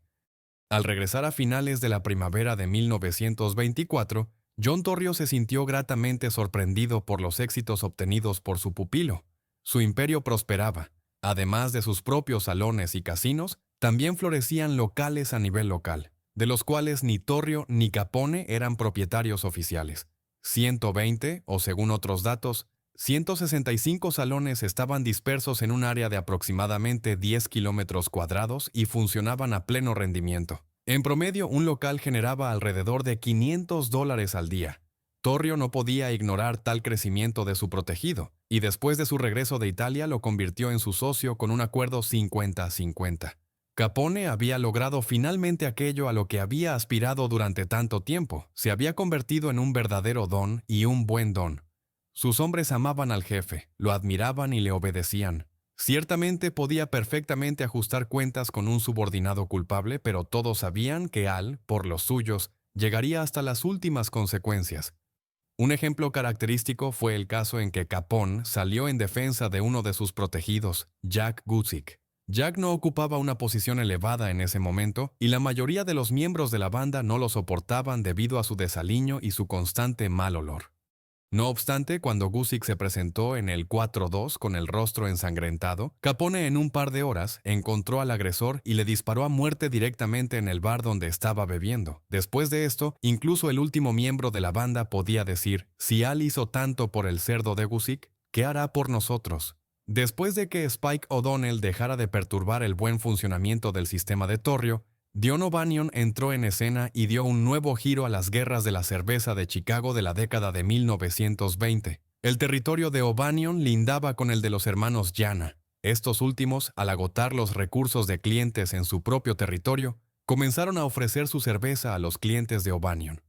Al regresar a finales de la primavera de 1924, John Torrio se sintió gratamente sorprendido por los éxitos obtenidos por su pupilo. Su imperio prosperaba. Además de sus propios salones y casinos, también florecían locales a nivel local, de los cuales ni Torrio ni Capone eran propietarios oficiales. 120, o según otros datos, 165 salones estaban dispersos en un área de aproximadamente 10 kilómetros cuadrados y funcionaban a pleno rendimiento. En promedio, un local generaba alrededor de $500 al día. Torrio no podía ignorar tal crecimiento de su protegido, y después de su regreso de Italia lo convirtió en su socio con un acuerdo 50-50. Capone había logrado finalmente aquello a lo que había aspirado durante tanto tiempo. Se había convertido en un verdadero don y un buen don. Sus hombres amaban al jefe, lo admiraban y le obedecían. Ciertamente podía perfectamente ajustar cuentas con un subordinado culpable, pero todos sabían que Al, por los suyos, llegaría hasta las últimas consecuencias. Un ejemplo característico fue el caso en que Capone salió en defensa de uno de sus protegidos, Jack Guzik. Jack no ocupaba una posición elevada en ese momento y la mayoría de los miembros de la banda no lo soportaban debido a su desaliño y su constante mal olor. No obstante, cuando Guzik se presentó en el 4-2 con el rostro ensangrentado, Capone en un par de horas encontró al agresor y le disparó a muerte directamente en el bar donde estaba bebiendo. Después de esto, incluso el último miembro de la banda podía decir, si Al hizo tanto por el cerdo de Guzik, ¿qué hará por nosotros? Después de que Spike O'Donnell dejara de perturbar el buen funcionamiento del sistema de Torrio, Dion O'Banion entró en escena y dio un nuevo giro a las guerras de la cerveza de Chicago de la década de 1920. El territorio de O'Banion lindaba con el de los hermanos Jana. Estos últimos, al agotar los recursos de clientes en su propio territorio, comenzaron a ofrecer su cerveza a los clientes de O'Banion.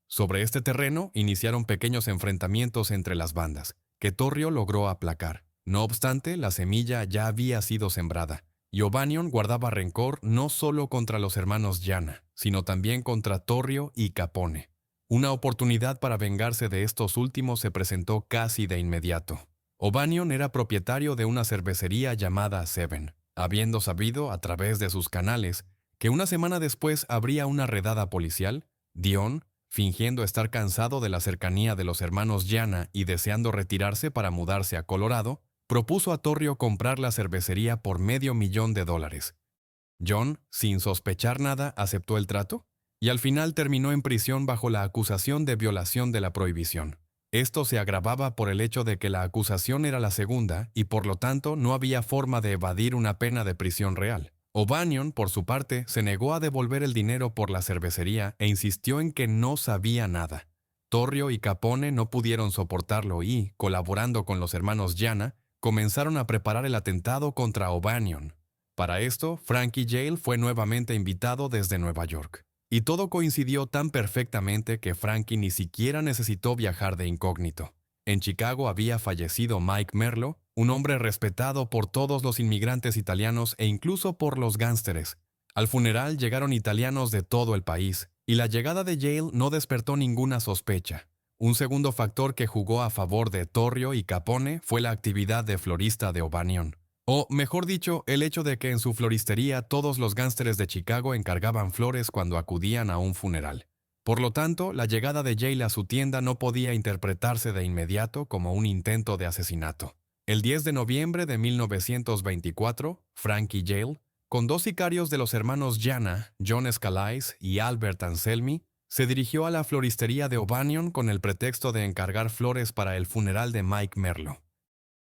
Sobre este terreno iniciaron pequeños enfrentamientos entre las bandas, que Torrio logró aplacar. No obstante, la semilla ya había sido sembrada. Y O'Banion guardaba rencor no solo contra los hermanos Jana, sino también contra Torrio y Capone. Una oportunidad para vengarse de estos últimos se presentó casi de inmediato. O'Banion era propietario de una cervecería llamada Seven, habiendo sabido, a través de sus canales, que una semana después habría una redada policial. Dion, fingiendo estar cansado de la cercanía de los hermanos Jana y deseando retirarse para mudarse a Colorado, propuso a Torrio comprar la cervecería por $500,000. John, sin sospechar nada, aceptó el trato y al final terminó en prisión bajo la acusación de violación de la prohibición. Esto se agravaba por el hecho de que la acusación era la segunda y por lo tanto no había forma de evadir una pena de prisión real. O'Banion, por su parte, se negó a devolver el dinero por la cervecería e insistió en que no sabía nada. Torrio y Capone no pudieron soportarlo y, colaborando con los hermanos Jana, comenzaron a preparar el atentado contra O'Banion. Para esto, Frankie Yale fue nuevamente invitado desde Nueva York. Y todo coincidió tan perfectamente que Frankie ni siquiera necesitó viajar de incógnito. En Chicago había fallecido Mike Merlo, un hombre respetado por todos los inmigrantes italianos e incluso por los gánsteres. Al funeral llegaron italianos de todo el país, y la llegada de Yale no despertó ninguna sospecha. Un segundo factor que jugó a favor de Torrio y Capone fue la actividad de florista de O'Banion. O, mejor dicho, el hecho de que en su floristería todos los gánsteres de Chicago encargaban flores cuando acudían a un funeral. Por lo tanto, la llegada de Yale a su tienda no podía interpretarse de inmediato como un intento de asesinato. El 10 de noviembre de 1924, Frankie Yale, con dos sicarios de los hermanos Jana, John Scalise y Albert Anselmi, se dirigió a la floristería de O'Banion con el pretexto de encargar flores para el funeral de Mike Merlo.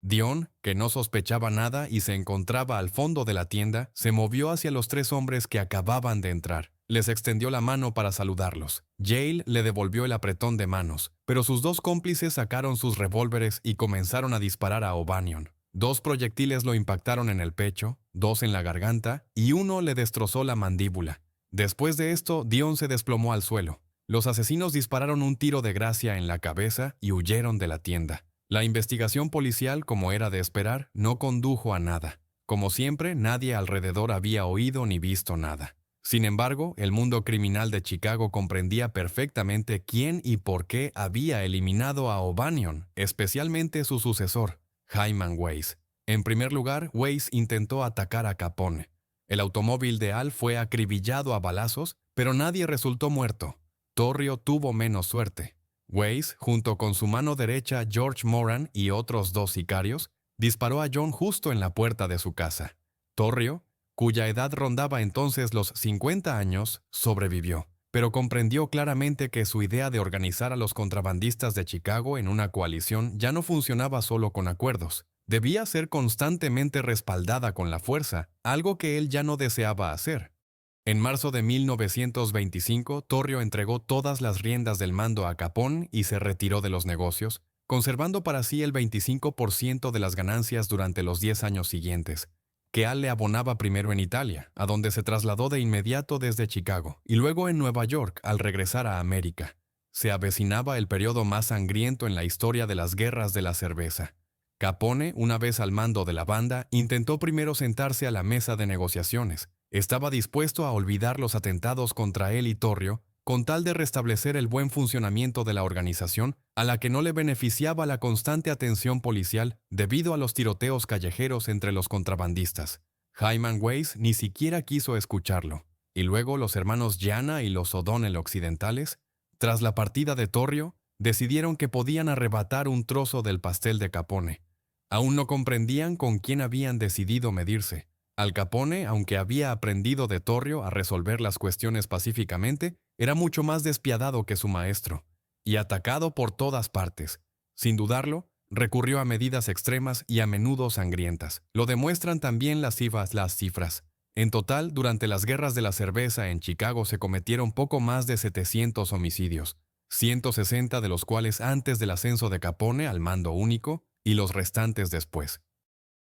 Dion, que no sospechaba nada y se encontraba al fondo de la tienda, se movió hacia los tres hombres que acababan de entrar. Les extendió la mano para saludarlos. Yale le devolvió el apretón de manos, pero sus dos cómplices sacaron sus revólveres y comenzaron a disparar a O'Banion. 2 proyectiles lo impactaron en el pecho, 2 en la garganta y uno le destrozó la mandíbula. Después de esto, Dion se desplomó al suelo. Los asesinos dispararon un tiro de gracia en la cabeza y huyeron de la tienda. La investigación policial, como era de esperar, no condujo a nada. Como siempre, nadie alrededor había oído ni visto nada. Sin embargo, el mundo criminal de Chicago comprendía perfectamente quién y por qué había eliminado a O'Banion, especialmente su sucesor, Hyman Weiss. En primer lugar, Weiss intentó atacar a Capone. El automóvil de Al fue acribillado a balazos, pero nadie resultó muerto. Torrio tuvo menos suerte. Weiss, junto con su mano derecha George Moran y otros 2 sicarios, disparó a John justo en la puerta de su casa. Torrio, cuya edad rondaba entonces los 50 años, sobrevivió, pero comprendió claramente que su idea de organizar a los contrabandistas de Chicago en una coalición ya no funcionaba solo con acuerdos. Debía ser constantemente respaldada con la fuerza, algo que él ya no deseaba hacer. En marzo de 1925, Torrio entregó todas las riendas del mando a Capone y se retiró de los negocios, conservando para sí el 25% de las ganancias durante los 10 años siguientes, que Al le abonaba primero en Italia, a donde se trasladó de inmediato desde Chicago, y luego en Nueva York al regresar a América. Se avecinaba el periodo más sangriento en la historia de las guerras de la cerveza. Capone, una vez al mando de la banda, intentó primero sentarse a la mesa de negociaciones. Estaba dispuesto a olvidar los atentados contra él y Torrio, con tal de restablecer el buen funcionamiento de la organización, a la que no le beneficiaba la constante atención policial debido a los tiroteos callejeros entre los contrabandistas. Hyman Weiss ni siquiera quiso escucharlo. Y luego los hermanos Gianna y los O'Donnell occidentales, tras la partida de Torrio, decidieron que podían arrebatar un trozo del pastel de Capone. Aún no comprendían con quién habían decidido medirse. Al Capone, aunque había aprendido de Torrio a resolver las cuestiones pacíficamente, era mucho más despiadado que su maestro, y atacado por todas partes. Sin dudarlo, recurrió a medidas extremas y a menudo sangrientas. Lo demuestran también las cifras. En total, durante las guerras de la cerveza en Chicago se cometieron poco más de 700 homicidios, 160 de los cuales antes del ascenso de Capone al mando único, y los restantes después.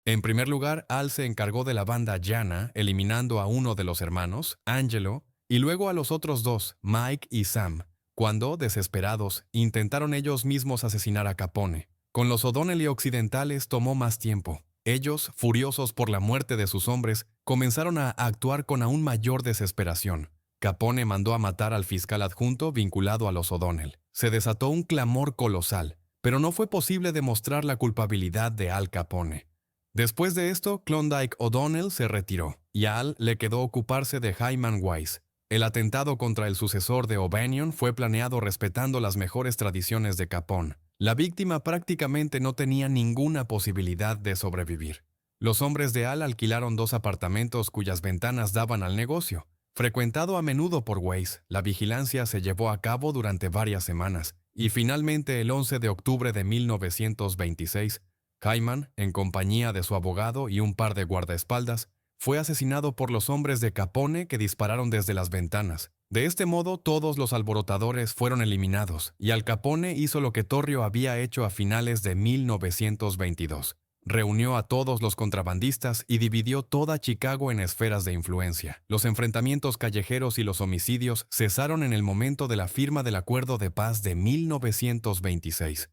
En primer lugar, Al se encargó de la banda Gianna, eliminando a uno de los hermanos, Angelo, y luego a los otros dos, Mike y Sam, cuando, desesperados, intentaron ellos mismos asesinar a Capone. Con los O'Donnell y occidentales tomó más tiempo. Ellos, furiosos por la muerte de sus hombres, comenzaron a actuar con aún mayor desesperación. Capone mandó a matar al fiscal adjunto vinculado a los O'Donnell. Se desató un clamor colosal, pero no fue posible demostrar la culpabilidad de Al Capone. Después de esto, Klondike O'Donnell se retiró, y a Al le quedó ocuparse de Hyman Weiss. El atentado contra el sucesor de O'Banion fue planeado respetando las mejores tradiciones de Capone. La víctima prácticamente no tenía ninguna posibilidad de sobrevivir. Los hombres de Al alquilaron 2 apartamentos cuyas ventanas daban al negocio. Frecuentado a menudo por Weiss, la vigilancia se llevó a cabo durante varias semanas, y finalmente el 11 de octubre de 1926, Hyman, en compañía de su abogado y un par de guardaespaldas, fue asesinado por los hombres de Capone que dispararon desde las ventanas. De este modo, todos los alborotadores fueron eliminados, y Al Capone hizo lo que Torrio había hecho a finales de 1922. Reunió a todos los contrabandistas y dividió toda Chicago en esferas de influencia. Los enfrentamientos callejeros y los homicidios cesaron en el momento de la firma del Acuerdo de Paz de 1926.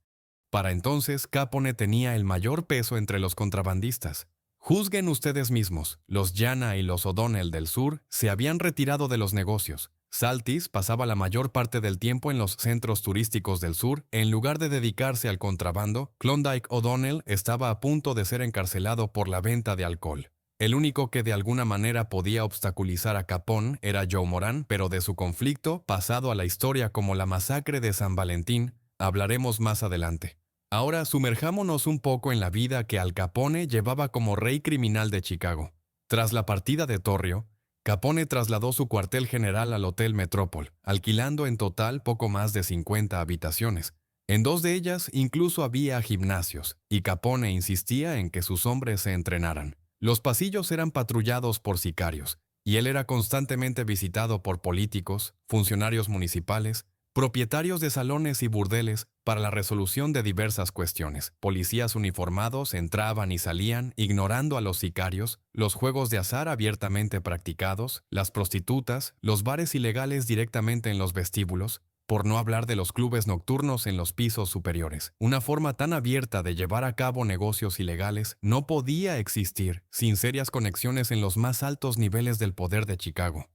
Para entonces, Capone tenía el mayor peso entre los contrabandistas. Juzguen ustedes mismos, los Gianna y los O'Donnell del sur se habían retirado de los negocios. Saltis pasaba la mayor parte del tiempo en los centros turísticos del sur. En lugar de dedicarse al contrabando, Klondike O'Donnell estaba a punto de ser encarcelado por la venta de alcohol. El único que de alguna manera podía obstaculizar a Capone era Joe Moran, pero de su conflicto, pasado a la historia como la masacre de San Valentín, hablaremos más adelante. Ahora sumerjámonos un poco en la vida que Al Capone llevaba como rey criminal de Chicago. Tras la partida de Torrio, Capone trasladó su cuartel general al Hotel Metropol, alquilando en total poco más de 50 habitaciones. En 2 de ellas incluso había gimnasios, y Capone insistía en que sus hombres se entrenaran. Los pasillos eran patrullados por sicarios, y él era constantemente visitado por políticos, funcionarios municipales, propietarios de salones y burdeles para la resolución de diversas cuestiones. Policías uniformados entraban y salían, ignorando a los sicarios, los juegos de azar abiertamente practicados, las prostitutas, los bares ilegales directamente en los vestíbulos, por no hablar de los clubes nocturnos en los pisos superiores. Una forma tan abierta de llevar a cabo negocios ilegales no podía existir sin serias conexiones en los más altos niveles del poder de Chicago.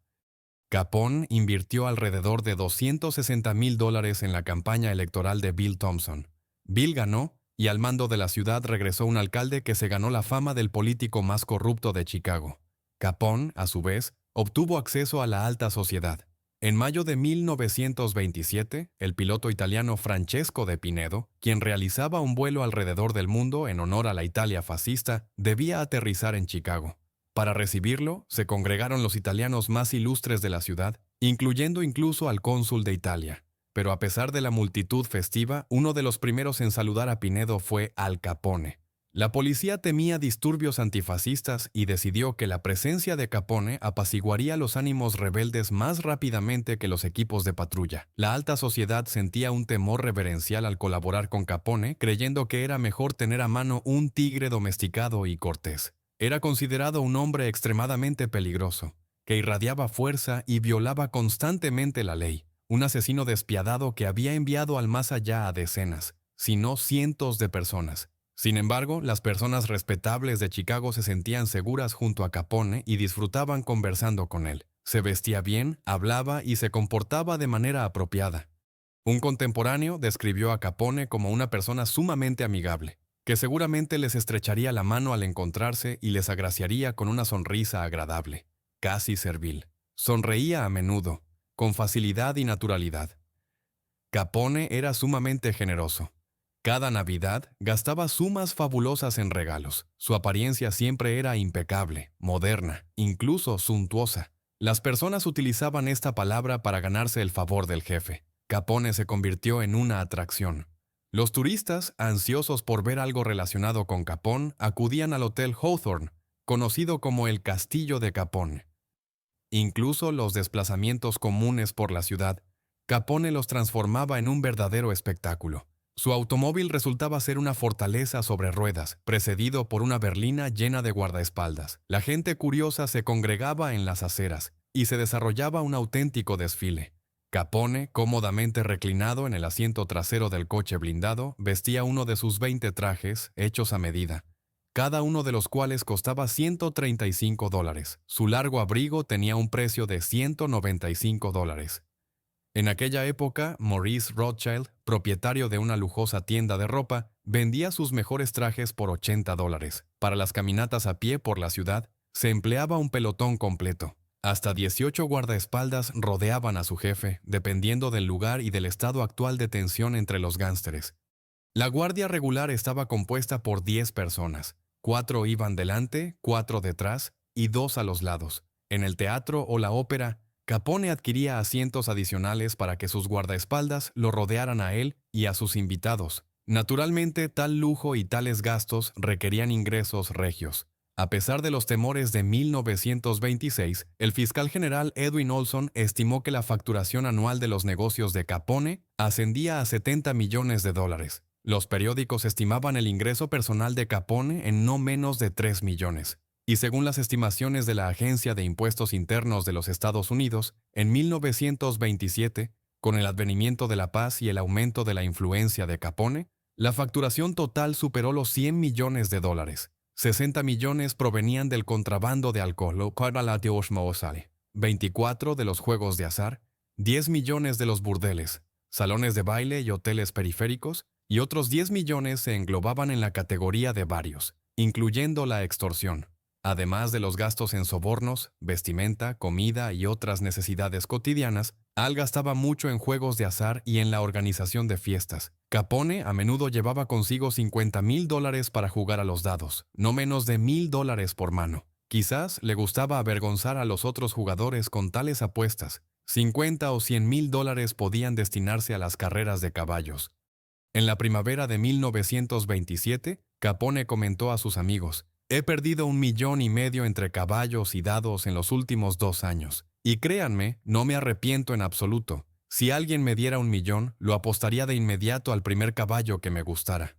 Capone invirtió alrededor de $260,000 en la campaña electoral de Bill Thompson. Bill ganó, y al mando de la ciudad regresó un alcalde que se ganó la fama del político más corrupto de Chicago. Capone, a su vez, obtuvo acceso a la alta sociedad. En mayo de 1927, el piloto italiano Francesco de Pinedo, quien realizaba un vuelo alrededor del mundo en honor a la Italia fascista, debía aterrizar en Chicago. Para recibirlo, se congregaron los italianos más ilustres de la ciudad, incluyendo incluso al cónsul de Italia. Pero a pesar de la multitud festiva, uno de los primeros en saludar a Pinedo fue Al Capone. La policía temía disturbios antifascistas y decidió que la presencia de Capone apaciguaría los ánimos rebeldes más rápidamente que los equipos de patrulla. La alta sociedad sentía un temor reverencial al colaborar con Capone, creyendo que era mejor tener a mano un tigre domesticado y cortés. Era considerado un hombre extremadamente peligroso, que irradiaba fuerza y violaba constantemente la ley, un asesino despiadado que había enviado al más allá a decenas, si no cientos de personas. Sin embargo, las personas respetables de Chicago se sentían seguras junto a Capone y disfrutaban conversando con él. Se vestía bien, hablaba y se comportaba de manera apropiada. Un contemporáneo describió a Capone como una persona sumamente amigable, que seguramente les estrecharía la mano al encontrarse y les agraciaría con una sonrisa agradable, casi servil. Sonreía a menudo, con facilidad y naturalidad. Capone era sumamente generoso. Cada Navidad gastaba sumas fabulosas en regalos. Su apariencia siempre era impecable, moderna, incluso suntuosa. Las personas utilizaban esta palabra para ganarse el favor del jefe. Capone se convirtió en una atracción. Los turistas, ansiosos por ver algo relacionado con Capone, acudían al Hotel Hawthorne, conocido como el Castillo de Capone. Incluso los desplazamientos comunes por la ciudad, Capone los transformaba en un verdadero espectáculo. Su automóvil resultaba ser una fortaleza sobre ruedas, precedido por una berlina llena de guardaespaldas. La gente curiosa se congregaba en las aceras y se desarrollaba un auténtico desfile. Capone, cómodamente reclinado en el asiento trasero del coche blindado, vestía uno de sus 20 trajes hechos a medida, cada uno de los cuales costaba $135. Su largo abrigo tenía un precio de $195. En aquella época, Maurice Rothschild, propietario de una lujosa tienda de ropa, vendía sus mejores trajes por $80. Para las caminatas a pie por la ciudad, se empleaba un pelotón completo. Hasta 18 guardaespaldas rodeaban a su jefe, dependiendo del lugar y del estado actual de tensión entre los gánsteres. La guardia regular estaba compuesta por 10 personas. 4 iban delante, 4 detrás y 2 a los lados. En el teatro o la ópera, Capone adquiría asientos adicionales para que sus guardaespaldas lo rodearan a él y a sus invitados. Naturalmente, tal lujo y tales gastos requerían ingresos regios. A pesar de los temores de 1926, el fiscal general Edwin Olson estimó que la facturación anual de los negocios de Capone ascendía a $70 millones. Los periódicos estimaban el ingreso personal de Capone en no menos de 3 millones. Y según las estimaciones de la Agencia de Impuestos Internos de los Estados Unidos, en 1927, con el advenimiento de la paz y el aumento de la influencia de Capone, la facturación total superó los $100 millones. 60 millones provenían del contrabando de alcohol, 24 de los juegos de azar, 10 millones de los burdeles, salones de baile y hoteles periféricos, y otros 10 millones se englobaban en la categoría de varios, incluyendo la extorsión. Además de los gastos en sobornos, vestimenta, comida y otras necesidades cotidianas, Al gastaba mucho en juegos de azar y en la organización de fiestas. Capone a menudo llevaba consigo $50,000 para jugar a los dados, no menos de $1,000 por mano. Quizás le gustaba avergonzar a los otros jugadores con tales apuestas. 50 o $100,000 podían destinarse a las carreras de caballos. En la primavera de 1927, Capone comentó a sus amigos: «He perdido $1,5 millones entre caballos y dados en los últimos 2 años. Y créanme, no me arrepiento en absoluto. Si alguien me diera $1 millón, lo apostaría de inmediato al primer caballo que me gustara».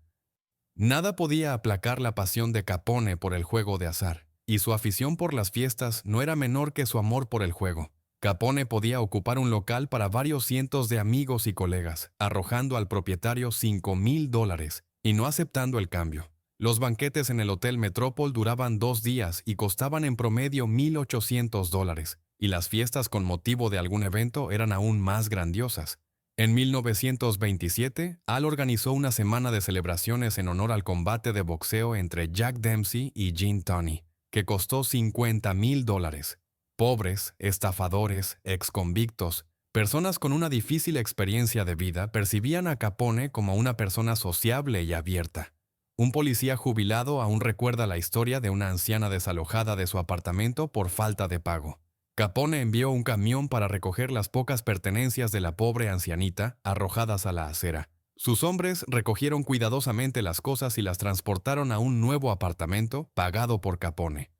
Nada podía aplacar la pasión de Capone por el juego de azar, y su afición por las fiestas no era menor que su amor por el juego. Capone podía ocupar un local para varios cientos de amigos y colegas, arrojando al propietario $5,000 y no aceptando el cambio. Los banquetes en el Hotel Metropol duraban 2 días y costaban en promedio $1,800, y las fiestas con motivo de algún evento eran aún más grandiosas. En 1927, Al organizó una semana de celebraciones en honor al combate de boxeo entre Jack Dempsey y Gene Tunney, que costó $50,000. Pobres, estafadores, exconvictos, personas con una difícil experiencia de vida percibían a Capone como una persona sociable y abierta. Un policía jubilado aún recuerda la historia de una anciana desalojada de su apartamento por falta de pago. Capone envió un camión para recoger las pocas pertenencias de la pobre ancianita arrojadas a la acera. Sus hombres recogieron cuidadosamente las cosas y las transportaron a un nuevo apartamento pagado por Capone.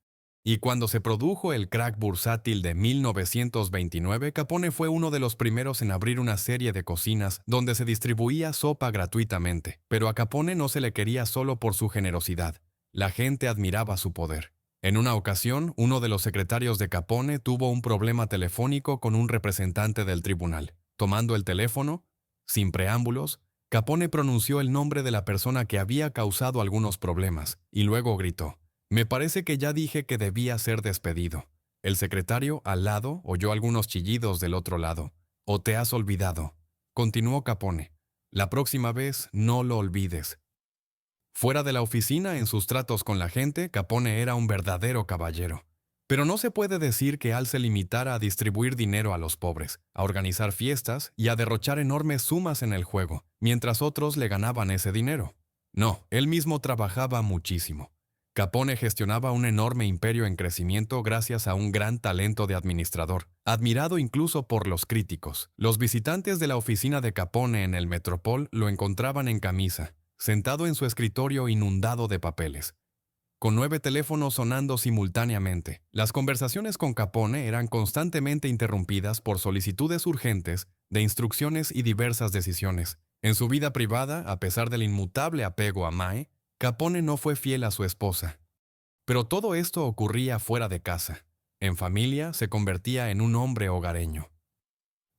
Y cuando se produjo el crack bursátil de 1929, Capone fue uno de los primeros en abrir una serie de cocinas donde se distribuía sopa gratuitamente. Pero a Capone no se le quería solo por su generosidad. La gente admiraba su poder. En una ocasión, uno de los secretarios de Capone tuvo un problema telefónico con un representante del tribunal. Tomando el teléfono, sin preámbulos, Capone pronunció el nombre de la persona que había causado algunos problemas, y luego gritó: «Me parece que ya dije que debía ser despedido». El secretario, al lado, oyó algunos chillidos del otro lado. «¿O te has olvidado?», continuó Capone. «La próxima vez no lo olvides». Fuera de la oficina, en sus tratos con la gente, Capone era un verdadero caballero. Pero no se puede decir que Al se limitara a distribuir dinero a los pobres, a organizar fiestas y a derrochar enormes sumas en el juego, mientras otros le ganaban ese dinero. No, él mismo trabajaba muchísimo. Capone gestionaba un enorme imperio en crecimiento gracias a un gran talento de administrador, admirado incluso por los críticos. Los visitantes de la oficina de Capone en el Metropol lo encontraban en camisa, sentado en su escritorio inundado de papeles, con 9 teléfonos sonando simultáneamente. Las conversaciones con Capone eran constantemente interrumpidas por solicitudes urgentes de instrucciones y diversas decisiones. En su vida privada, a pesar del inmutable apego a Mae, Capone no fue fiel a su esposa. Pero todo esto ocurría fuera de casa. En familia, se convertía en un hombre hogareño.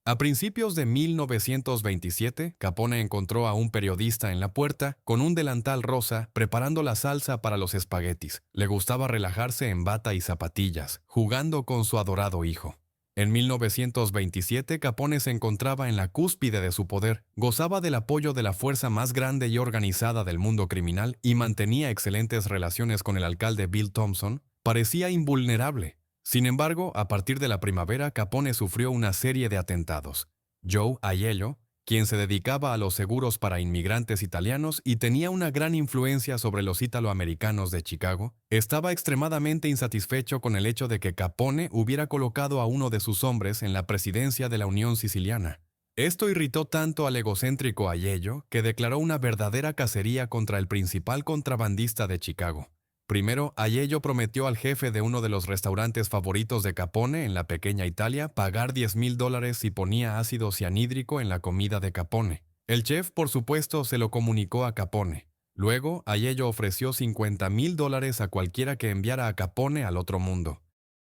A principios de 1927, Capone encontró a un periodista en la puerta con un delantal rosa preparando la salsa para los espaguetis. Le gustaba relajarse en bata y zapatillas, jugando con su adorado hijo. En 1927, Capone se encontraba en la cúspide de su poder, gozaba del apoyo de la fuerza más grande y organizada del mundo criminal y mantenía excelentes relaciones con el alcalde Bill Thompson. Parecía invulnerable. Sin embargo, a partir de la primavera, Capone sufrió una serie de atentados. Joe Aiello, quien se dedicaba a los seguros para inmigrantes italianos y tenía una gran influencia sobre los italoamericanos de Chicago, estaba extremadamente insatisfecho con el hecho de que Capone hubiera colocado a uno de sus hombres en la presidencia de la Unión Siciliana. Esto irritó tanto al egocéntrico Aiello que declaró una verdadera cacería contra el principal contrabandista de Chicago. Primero, Aiello prometió al jefe de uno de los restaurantes favoritos de Capone en la pequeña Italia pagar $10,000 si ponía ácido cianhídrico en la comida de Capone. El chef, por supuesto, se lo comunicó a Capone. Luego, Aiello ofreció $50,000 a cualquiera que enviara a Capone al otro mundo.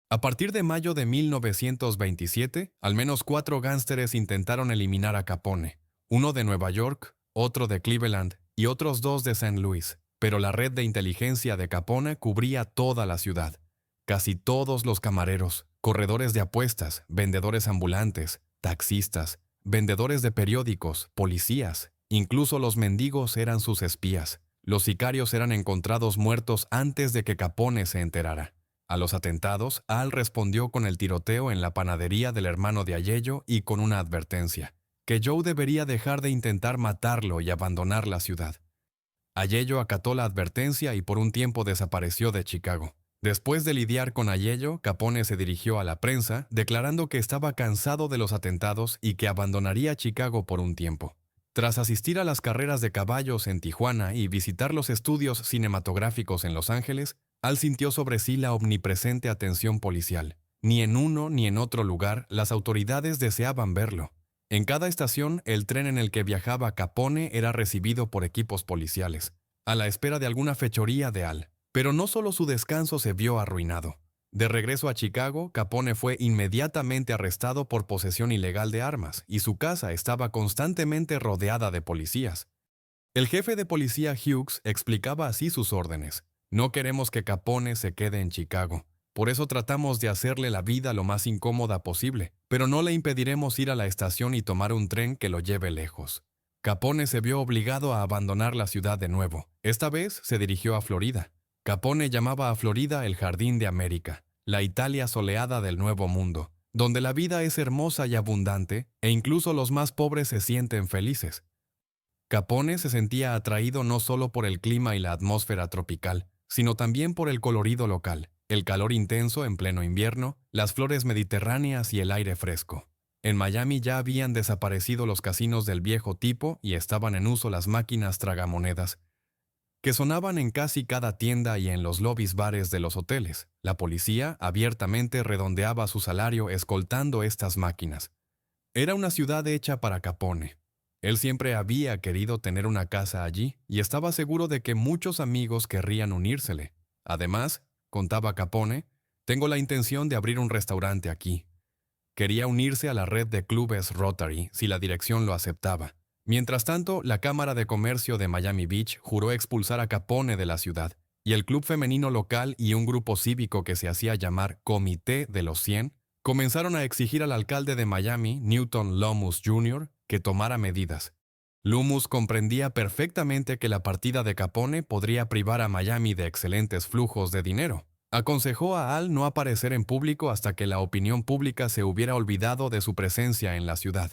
A partir de mayo de 1927, al menos 4 gánsteres intentaron eliminar a Capone. Uno de Nueva York, otro de Cleveland y otros 2 de St. Louis. Pero la red de inteligencia de Capone cubría toda la ciudad. Casi todos los camareros, corredores de apuestas, vendedores ambulantes, taxistas, vendedores de periódicos, policías, incluso los mendigos eran sus espías. Los sicarios eran encontrados muertos antes de que Capone se enterara. A los atentados, Al respondió con el tiroteo en la panadería del hermano de Aiello y con una advertencia, que Joe debería dejar de intentar matarlo y abandonar la ciudad. Aiello acató la advertencia y por un tiempo desapareció de Chicago. Después de lidiar con Aiello, Capone se dirigió a la prensa, declarando que estaba cansado de los atentados y que abandonaría Chicago por un tiempo. Tras asistir a las carreras de caballos en Tijuana y visitar los estudios cinematográficos en Los Ángeles, Al sintió sobre sí la omnipresente atención policial. Ni en uno ni en otro lugar las autoridades deseaban verlo. En cada estación, el tren en el que viajaba Capone era recibido por equipos policiales, a la espera de alguna fechoría de Al. Pero no solo su descanso se vio arruinado. De regreso a Chicago, Capone fue inmediatamente arrestado por posesión ilegal de armas, y su casa estaba constantemente rodeada de policías. El jefe de policía Hughes explicaba así sus órdenes: «No queremos que Capone se quede en Chicago. Por eso tratamos de hacerle la vida lo más incómoda posible, pero no le impediremos ir a la estación y tomar un tren que lo lleve lejos». Capone se vio obligado a abandonar la ciudad de nuevo. Esta vez se dirigió a Florida. Capone llamaba a Florida el Jardín de América, la Italia soleada del Nuevo Mundo, donde la vida es hermosa y abundante e incluso los más pobres se sienten felices. Capone se sentía atraído no solo por el clima y la atmósfera tropical, sino también por el colorido local, el calor intenso en pleno invierno, las flores mediterráneas y el aire fresco. En Miami ya habían desaparecido los casinos del viejo tipo y estaban en uso las máquinas tragamonedas, que sonaban en casi cada tienda y en los lobbies bares de los hoteles. La policía abiertamente redondeaba su salario escoltando estas máquinas. Era una ciudad hecha para Capone. Él siempre había querido tener una casa allí y estaba seguro de que muchos amigos querrían unírsele. Además, contaba Capone, tengo la intención de abrir un restaurante aquí. Quería unirse a la red de clubes Rotary si la dirección lo aceptaba. Mientras tanto, la Cámara de Comercio de Miami Beach juró expulsar a Capone de la ciudad, y el club femenino local y un grupo cívico que se hacía llamar Comité de los 100 comenzaron a exigir al alcalde de Miami, Newton Loomis Jr., que tomara medidas. Loomis comprendía perfectamente que la partida de Capone podría privar a Miami de excelentes flujos de dinero. Aconsejó a Al no aparecer en público hasta que la opinión pública se hubiera olvidado de su presencia en la ciudad.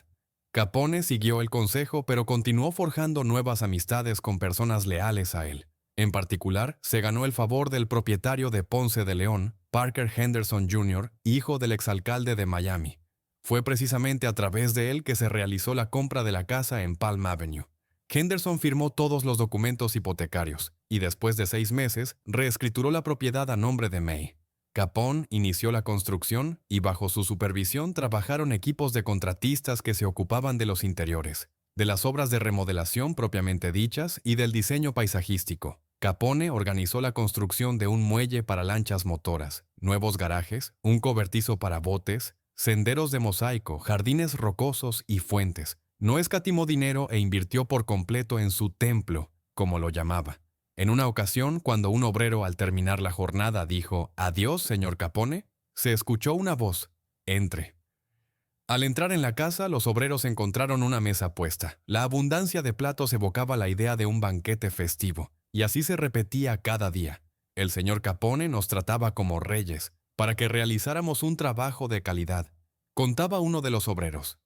Capone siguió el consejo, pero continuó forjando nuevas amistades con personas leales a él. En particular, se ganó el favor del propietario de Ponce de León, Parker Henderson Jr., hijo del exalcalde de Miami. Fue precisamente a través de él que se realizó la compra de la casa en Palm Avenue. Henderson firmó todos los documentos hipotecarios y después de 6 meses reescrituró la propiedad a nombre de May. Capone inició la construcción y bajo su supervisión trabajaron equipos de contratistas que se ocupaban de los interiores, de las obras de remodelación propiamente dichas y del diseño paisajístico. Capone organizó la construcción de un muelle para lanchas motoras, nuevos garajes, un cobertizo para botes, senderos de mosaico, jardines rocosos y fuentes. No escatimó dinero e invirtió por completo en su templo, como lo llamaba. En una ocasión, cuando un obrero al terminar la jornada dijo «Adiós, señor Capone», se escuchó una voz «Entre». Al entrar en la casa, los obreros encontraron una mesa puesta. La abundancia de platos evocaba la idea de un banquete festivo, y así se repetía cada día. El señor Capone nos trataba como reyes, para que realizáramos un trabajo de calidad, contaba uno de los obreros.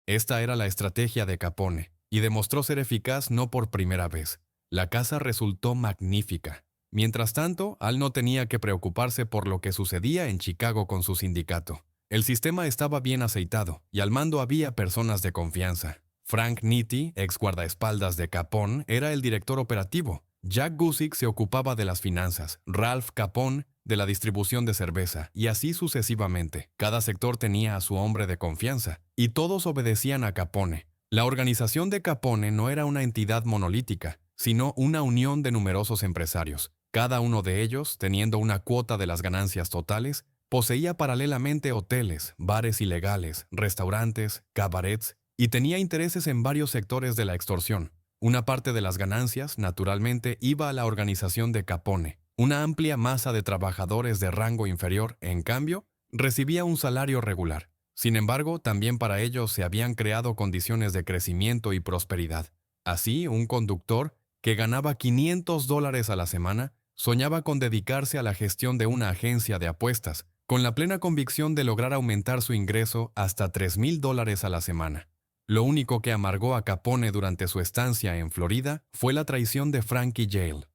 Esta era la estrategia de Capone, y demostró ser eficaz no por primera vez. La casa resultó magnífica. Mientras tanto, Al no tenía que preocuparse por lo que sucedía en Chicago con su sindicato. El sistema estaba bien aceitado, y al mando había personas de confianza. Frank Nitti, ex guardaespaldas de Capone, era el director operativo. Jack Gusick se ocupaba de las finanzas, Ralph Capone de la distribución de cerveza, y así sucesivamente. Cada sector tenía a su hombre de confianza, y todos obedecían a Capone. La organización de Capone no era una entidad monolítica, sino una unión de numerosos empresarios. Cada uno de ellos, teniendo una cuota de las ganancias totales, poseía paralelamente hoteles, bares ilegales, restaurantes, cabarets, y tenía intereses en varios sectores de la extorsión. Una parte de las ganancias, naturalmente, iba a la organización de Capone. Una amplia masa de trabajadores de rango inferior, en cambio, recibía un salario regular. Sin embargo, también para ellos se habían creado condiciones de crecimiento y prosperidad. Así, un conductor, que ganaba $500 a la semana, soñaba con dedicarse a la gestión de una agencia de apuestas, con la plena convicción de lograr aumentar su ingreso hasta $3,000 a la semana. Lo único que amargó a Capone durante su estancia en Florida fue la traición de Frankie Yale.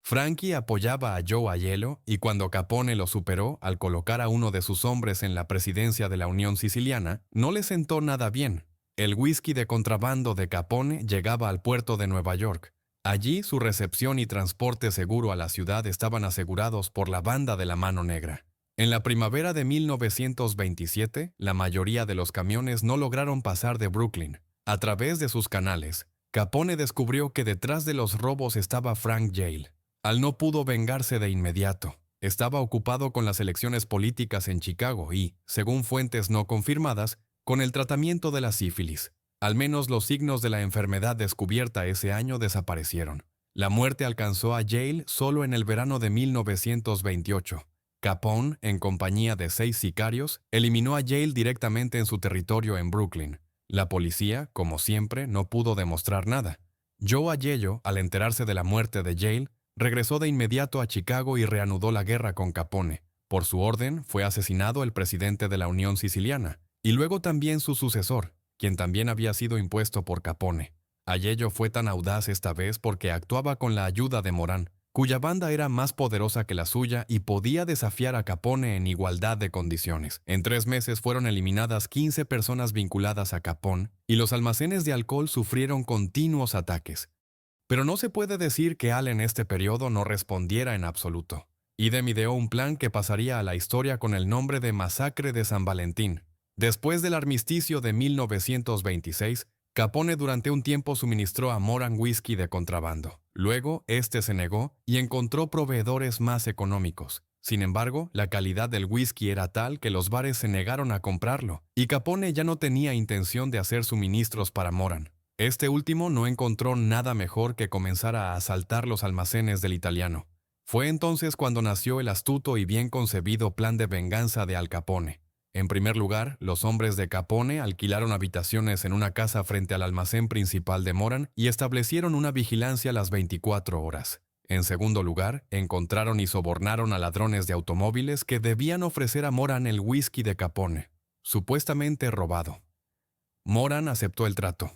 Frankie apoyaba a Joe Aiello y cuando Capone lo superó al colocar a uno de sus hombres en la presidencia de la Unión Siciliana, no le sentó nada bien. El whisky de contrabando de Capone llegaba al puerto de Nueva York. Allí su recepción y transporte seguro a la ciudad estaban asegurados por la banda de la Mano Negra. En la primavera de 1927, la mayoría de los camiones no lograron pasar de Brooklyn. A través de sus canales, Capone descubrió que detrás de los robos estaba Frank Yale. Al no pudo vengarse de inmediato. Estaba ocupado con las elecciones políticas en Chicago y, según fuentes no confirmadas, con el tratamiento de la sífilis. Al menos los signos de la enfermedad descubierta ese año desaparecieron. La muerte alcanzó a Yale solo en el verano de 1928. Capone, en compañía de 6 sicarios, eliminó a Yale directamente en su territorio en Brooklyn. La policía, como siempre, no pudo demostrar nada. Joe Aiello, al enterarse de la muerte de Yale, regresó de inmediato a Chicago y reanudó la guerra con Capone. Por su orden, fue asesinado el presidente de la Unión Siciliana, y luego también su sucesor, quien también había sido impuesto por Capone. Aiello fue tan audaz esta vez porque actuaba con la ayuda de Moran, cuya banda era más poderosa que la suya y podía desafiar a Capone en igualdad de condiciones. En 3 meses fueron eliminadas 15 personas vinculadas a Capone, y los almacenes de alcohol sufrieron continuos ataques. Pero no se puede decir que Al en este periodo no respondiera en absoluto. Idem ideó un plan que pasaría a la historia con el nombre de Masacre de San Valentín. Después del armisticio de 1926, Capone durante un tiempo suministró a Moran whisky de contrabando. Luego, este se negó y encontró proveedores más económicos. Sin embargo, la calidad del whisky era tal que los bares se negaron a comprarlo, y Capone ya no tenía intención de hacer suministros para Moran. Este último no encontró nada mejor que comenzar a asaltar los almacenes del italiano. Fue entonces cuando nació el astuto y bien concebido plan de venganza de Al Capone. En primer lugar, los hombres de Capone alquilaron habitaciones en una casa frente al almacén principal de Moran y establecieron una vigilancia las 24 horas. En segundo lugar, encontraron y sobornaron a ladrones de automóviles que debían ofrecer a Moran el whisky de Capone, supuestamente robado. Moran aceptó el trato.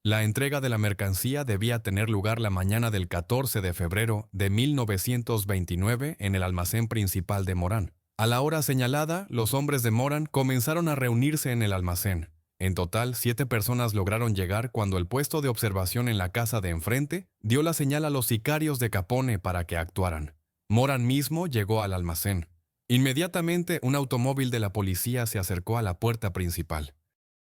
La entrega de la mercancía debía tener lugar la mañana del 14 de febrero de 1929 en el almacén principal de Moran. A la hora señalada, los hombres de Moran comenzaron a reunirse en el almacén. En total, 7 personas lograron llegar cuando el puesto de observación en la casa de enfrente dio la señal a los sicarios de Capone para que actuaran. Moran mismo llegó al almacén. Inmediatamente, un automóvil de la policía se acercó a la puerta principal.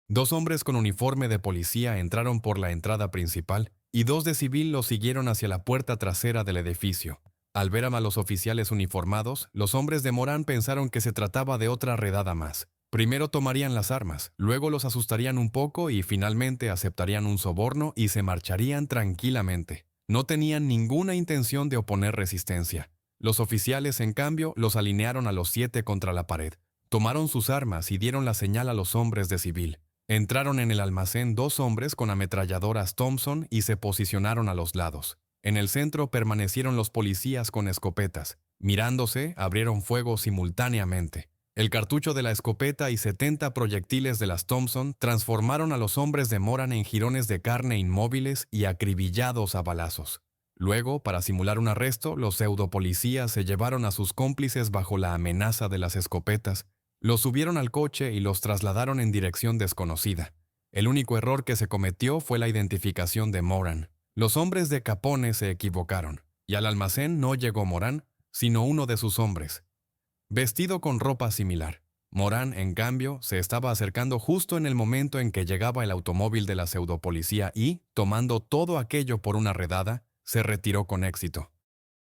2 hombres con uniforme de policía entraron por la entrada principal y 2 de civil los siguieron hacia la puerta trasera del edificio. Al ver a los oficiales uniformados, los hombres de Moran pensaron que se trataba de otra redada más. Primero tomarían las armas, luego los asustarían un poco y finalmente aceptarían un soborno y se marcharían tranquilamente. No tenían ninguna intención de oponer resistencia. Los oficiales, en cambio, los alinearon a los 7 contra la pared. Tomaron sus armas y dieron la señal a los hombres de civil. Entraron en el almacén 2 hombres con ametralladoras Thompson y se posicionaron a los lados. En el centro permanecieron los policías con escopetas. Mirándose, abrieron fuego simultáneamente. El cartucho de la escopeta y 70 proyectiles de las Thompson transformaron a los hombres de Moran en jirones de carne inmóviles y acribillados a balazos. Luego, para simular un arresto, los pseudopolicías se llevaron a sus cómplices bajo la amenaza de las escopetas. Los subieron al coche y los trasladaron en dirección desconocida. El único error que se cometió fue la identificación de Moran. Los hombres de Capone se equivocaron, y al almacén no llegó Moran, sino uno de sus hombres, vestido con ropa similar. Moran, en cambio, se estaba acercando justo en el momento en que llegaba el automóvil de la pseudopolicía y, tomando todo aquello por una redada, se retiró con éxito.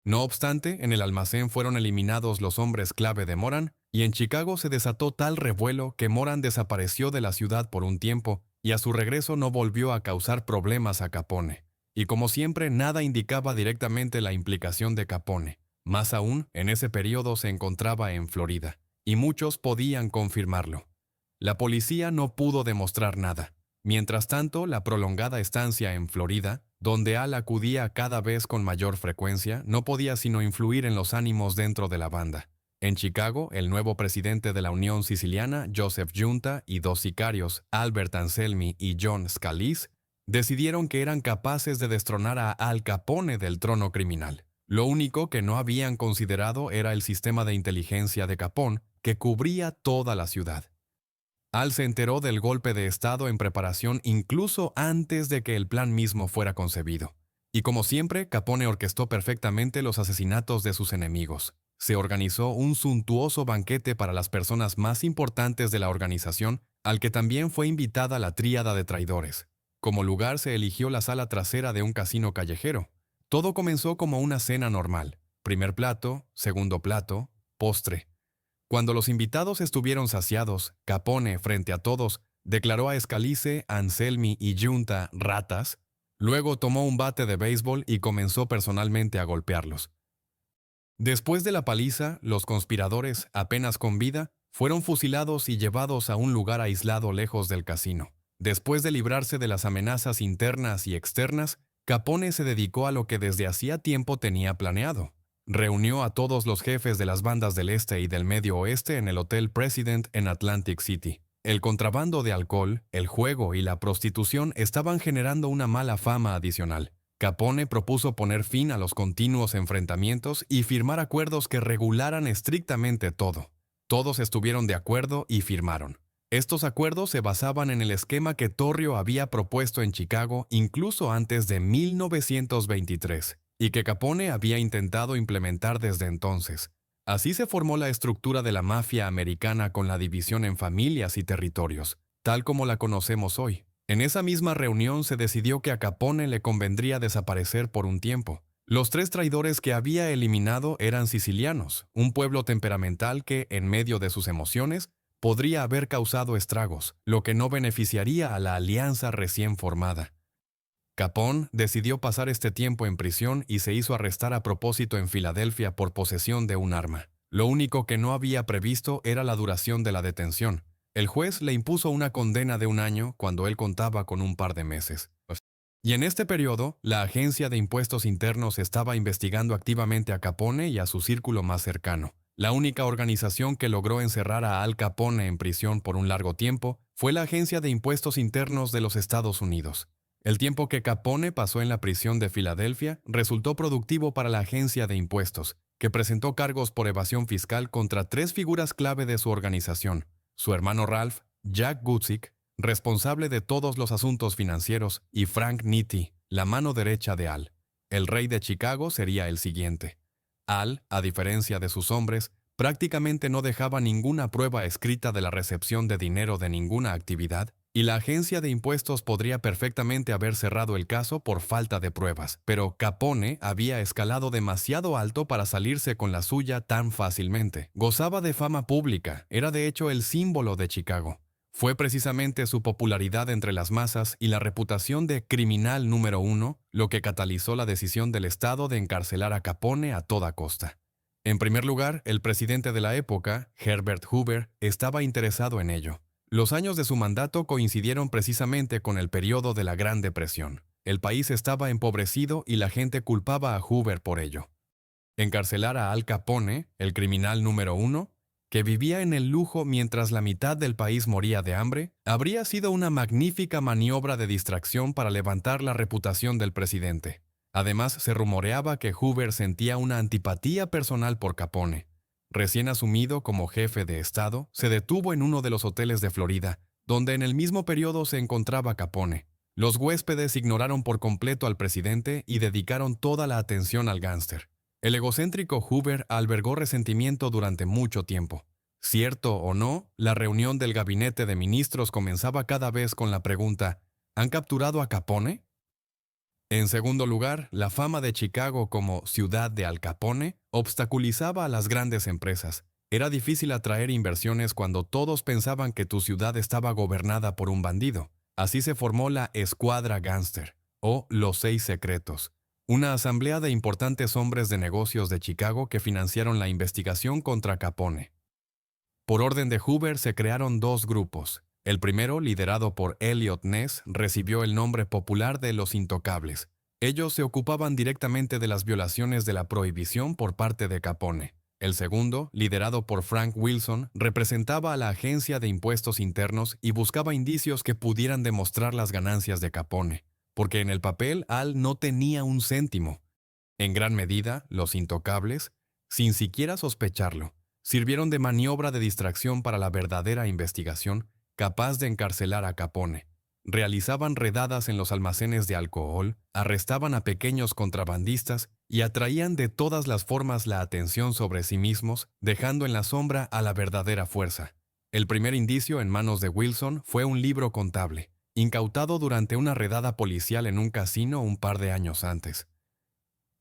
No obstante, en el almacén fueron eliminados los hombres clave de Moran, y en Chicago se desató tal revuelo que Moran desapareció de la ciudad por un tiempo y a su regreso no volvió a causar problemas a Capone. Y como siempre, nada indicaba directamente la implicación de Capone. Más aún, en ese periodo se encontraba en Florida, y muchos podían confirmarlo. La policía no pudo demostrar nada. Mientras tanto, la prolongada estancia en Florida, donde Al acudía cada vez con mayor frecuencia, no podía sino influir en los ánimos dentro de la banda. En Chicago, el nuevo presidente de la Unión Siciliana, Joseph Giunta, y 2 sicarios, Albert Anselmi y John Scalise, decidieron que eran capaces de destronar a Al Capone del trono criminal. Lo único que no habían considerado era el sistema de inteligencia de Capone, que cubría toda la ciudad. Al se enteró del golpe de Estado en preparación incluso antes de que el plan mismo fuera concebido. Y como siempre, Capone orquestó perfectamente los asesinatos de sus enemigos. Se organizó un suntuoso banquete para las personas más importantes de la organización, al que también fue invitada la tríada de traidores. Como lugar se eligió la sala trasera de un casino callejero. Todo comenzó como una cena normal. Primer plato, segundo plato, postre. Cuando los invitados estuvieron saciados, Capone, frente a todos, declaró a Scalise, Anselmi y Giunta ratas. Luego tomó un bate de béisbol y comenzó personalmente a golpearlos. Después de la paliza, los conspiradores, apenas con vida, fueron fusilados y llevados a un lugar aislado lejos del casino. Después de librarse de las amenazas internas y externas, Capone se dedicó a lo que desde hacía tiempo tenía planeado. Reunió a todos los jefes de las bandas del este y del medio oeste en el Hotel President en Atlantic City. El contrabando de alcohol, el juego y la prostitución estaban generando una mala fama adicional. Capone propuso poner fin a los continuos enfrentamientos y firmar acuerdos que regularan estrictamente todo. Todos estuvieron de acuerdo y firmaron. Estos acuerdos se basaban en el esquema que Torrio había propuesto en Chicago incluso antes de 1923 y que Capone había intentado implementar desde entonces. Así se formó la estructura de la mafia americana con la división en familias y territorios, tal como la conocemos hoy. En esa misma reunión se decidió que a Capone le convendría desaparecer por un tiempo. Los 3 traidores que había eliminado eran sicilianos, un pueblo temperamental que, en medio de sus emociones, podría haber causado estragos, lo que no beneficiaría a la alianza recién formada. Capone decidió pasar este tiempo en prisión y se hizo arrestar a propósito en Filadelfia por posesión de un arma. Lo único que no había previsto era la duración de la detención. El juez le impuso una condena de 1 año cuando él contaba con un par de meses. Y en este periodo, la Agencia de Impuestos Internos estaba investigando activamente a Capone y a su círculo más cercano. La única organización que logró encerrar a Al Capone en prisión por un largo tiempo fue la Agencia de Impuestos Internos de los Estados Unidos. El tiempo que Capone pasó en la prisión de Filadelfia resultó productivo para la Agencia de Impuestos, que presentó cargos por evasión fiscal contra 3 figuras clave de su organización: su hermano Ralph, Jack Gutzik, responsable de todos los asuntos financieros, y Frank Nitti, la mano derecha de Al. El rey de Chicago sería el siguiente. Al, a diferencia de sus hombres, prácticamente no dejaba ninguna prueba escrita de la recepción de dinero de ninguna actividad, y la agencia de impuestos podría perfectamente haber cerrado el caso por falta de pruebas, pero Capone había escalado demasiado alto para salirse con la suya tan fácilmente. Gozaba de fama pública, era de hecho el símbolo de Chicago. Fue precisamente su popularidad entre las masas y la reputación de criminal número 1 lo que catalizó la decisión del Estado de encarcelar a Capone a toda costa. En primer lugar, el presidente de la época, Herbert Hoover, estaba interesado en ello. Los años de su mandato coincidieron precisamente con el periodo de la Gran Depresión. El país estaba empobrecido y la gente culpaba a Hoover por ello. Encarcelar a Al Capone, el criminal número 1, que vivía en el lujo mientras la mitad del país moría de hambre, habría sido una magnífica maniobra de distracción para levantar la reputación del presidente. Además, se rumoreaba que Hoover sentía una antipatía personal por Capone. Recién asumido como jefe de Estado, se detuvo en uno de los hoteles de Florida, donde en el mismo periodo se encontraba Capone. Los huéspedes ignoraron por completo al presidente y dedicaron toda la atención al gángster. El egocéntrico Hoover albergó resentimiento durante mucho tiempo. Cierto o no, la reunión del gabinete de ministros comenzaba cada vez con la pregunta: ¿han capturado a Capone? En segundo lugar, la fama de Chicago como ciudad de Al Capone obstaculizaba a las grandes empresas. Era difícil atraer inversiones cuando todos pensaban que tu ciudad estaba gobernada por un bandido. Así se formó la Escuadra Gángster, o los 6 secretos, una asamblea de importantes hombres de negocios de Chicago que financiaron la investigación contra Capone. Por orden de Hoover se crearon 2 grupos. El primero, liderado por Eliot Ness, recibió el nombre popular de los Intocables. Ellos se ocupaban directamente de las violaciones de la prohibición por parte de Capone. El segundo, liderado por Frank Wilson, representaba a la Agencia de Impuestos Internos y buscaba indicios que pudieran demostrar las ganancias de Capone, porque en el papel Al no tenía un céntimo. En gran medida, los Intocables, sin siquiera sospecharlo, sirvieron de maniobra de distracción para la verdadera investigación, capaz de encarcelar a Capone. Realizaban redadas en los almacenes de alcohol, arrestaban a pequeños contrabandistas y atraían de todas las formas la atención sobre sí mismos, dejando en la sombra a la verdadera fuerza. El primer indicio en manos de Wilson fue un libro contable, incautado durante una redada policial en un casino un par de años antes.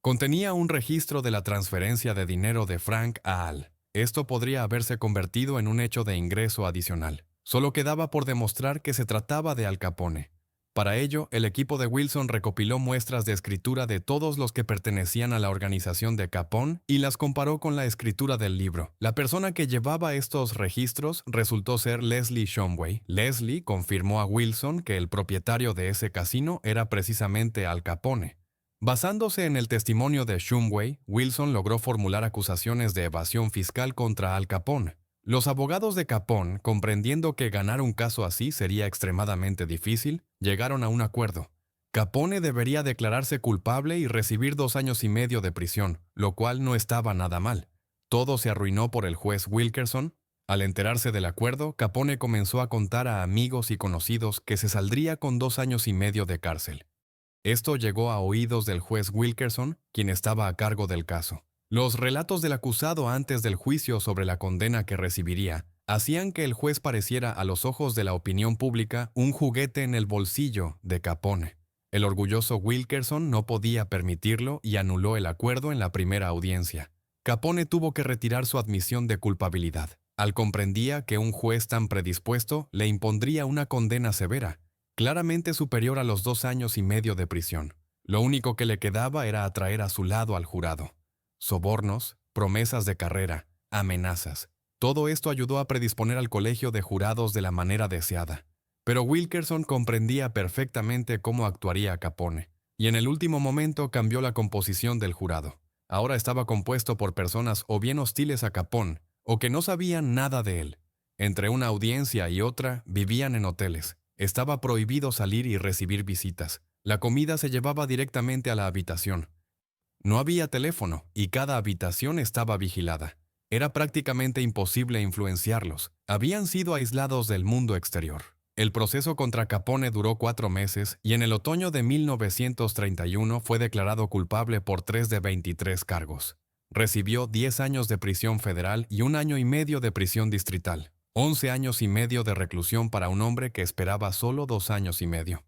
Contenía un registro de la transferencia de dinero de Frank a Al. Esto podría haberse convertido en un hecho de ingreso adicional. Solo quedaba por demostrar que se trataba de Al Capone. Para ello, el equipo de Wilson recopiló muestras de escritura de todos los que pertenecían a la organización de Capone y las comparó con la escritura del libro. La persona que llevaba estos registros resultó ser Leslie Shumway. Leslie confirmó a Wilson que el propietario de ese casino era precisamente Al Capone. Basándose en el testimonio de Shumway, Wilson logró formular acusaciones de evasión fiscal contra Al Capone. Los abogados de Capone, comprendiendo que ganar un caso así sería extremadamente difícil, llegaron a un acuerdo. Capone debería declararse culpable y recibir 2 años y medio de prisión, lo cual no estaba nada mal. Todo se arruinó por el juez Wilkerson. Al enterarse del acuerdo, Capone comenzó a contar a amigos y conocidos que se saldría con 2 años y medio de cárcel. Esto llegó a oídos del juez Wilkerson, quien estaba a cargo del caso. Los relatos del acusado antes del juicio sobre la condena que recibiría hacían que el juez pareciera a los ojos de la opinión pública un juguete en el bolsillo de Capone. El orgulloso Wilkerson no podía permitirlo y anuló el acuerdo en la primera audiencia. Capone tuvo que retirar su admisión de culpabilidad. Al comprendía que un juez tan predispuesto le impondría una condena severa. claramente superior a los 2 años y medio de prisión. Lo único que le quedaba era atraer a su lado al jurado. Sobornos, promesas de carrera, amenazas. Todo esto ayudó a predisponer al colegio de jurados de la manera deseada. Pero Wilkerson comprendía perfectamente cómo actuaría Capone, y en el último momento cambió la composición del jurado. Ahora estaba compuesto por personas o bien hostiles a Capone, o que no sabían nada de él. Entre una audiencia y otra vivían en hoteles. Estaba prohibido salir y recibir visitas. La comida se llevaba directamente a la habitación. No había teléfono y cada habitación estaba vigilada. Era prácticamente imposible influenciarlos. Habían sido aislados del mundo exterior. El proceso contra Capone duró 4 meses y en el otoño de 1931 fue declarado culpable por 3 de 23 cargos. Recibió 10 años de prisión federal y 1 año y medio de prisión distrital. 11 años y medio de reclusión para un hombre que esperaba solo 2 años y medio.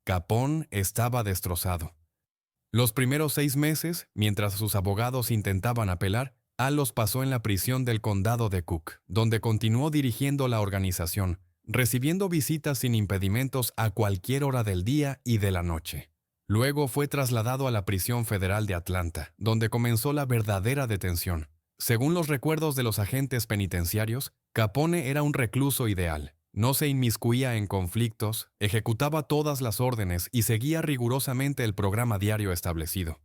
Capone estaba destrozado. Los primeros 6 meses, mientras sus abogados intentaban apelar, Al los pasó en la prisión del condado de Cook, donde continuó dirigiendo la organización, recibiendo visitas sin impedimentos a cualquier hora del día y de la noche. Luego fue trasladado a la prisión federal de Atlanta, donde comenzó la verdadera detención. Según los recuerdos de los agentes penitenciarios, Capone era un recluso ideal. No se inmiscuía en conflictos, ejecutaba todas las órdenes y seguía rigurosamente el programa diario establecido.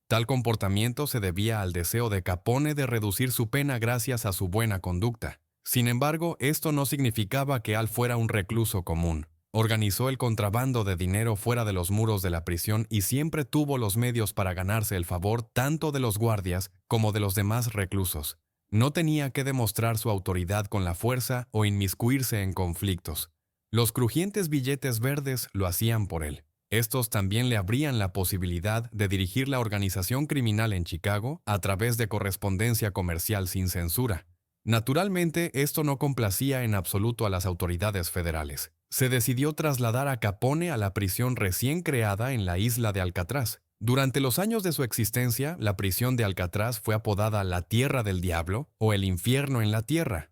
Tal comportamiento se debía al deseo de Capone de reducir su pena gracias a su buena conducta. Sin embargo, esto no significaba que Al fuera un recluso común. Organizó el contrabando de dinero fuera de los muros de la prisión y siempre tuvo los medios para ganarse el favor tanto de los guardias como de los demás reclusos. No tenía que demostrar su autoridad con la fuerza o inmiscuirse en conflictos. Los crujientes billetes verdes lo hacían por él. Estos también le abrían la posibilidad de dirigir la organización criminal en Chicago a través de correspondencia comercial sin censura. Naturalmente, esto no complacía en absoluto a las autoridades federales. Se decidió trasladar a Capone a la prisión recién creada en la isla de Alcatraz. Durante los años de su existencia, la prisión de Alcatraz fue apodada la Tierra del Diablo o el Infierno en la Tierra.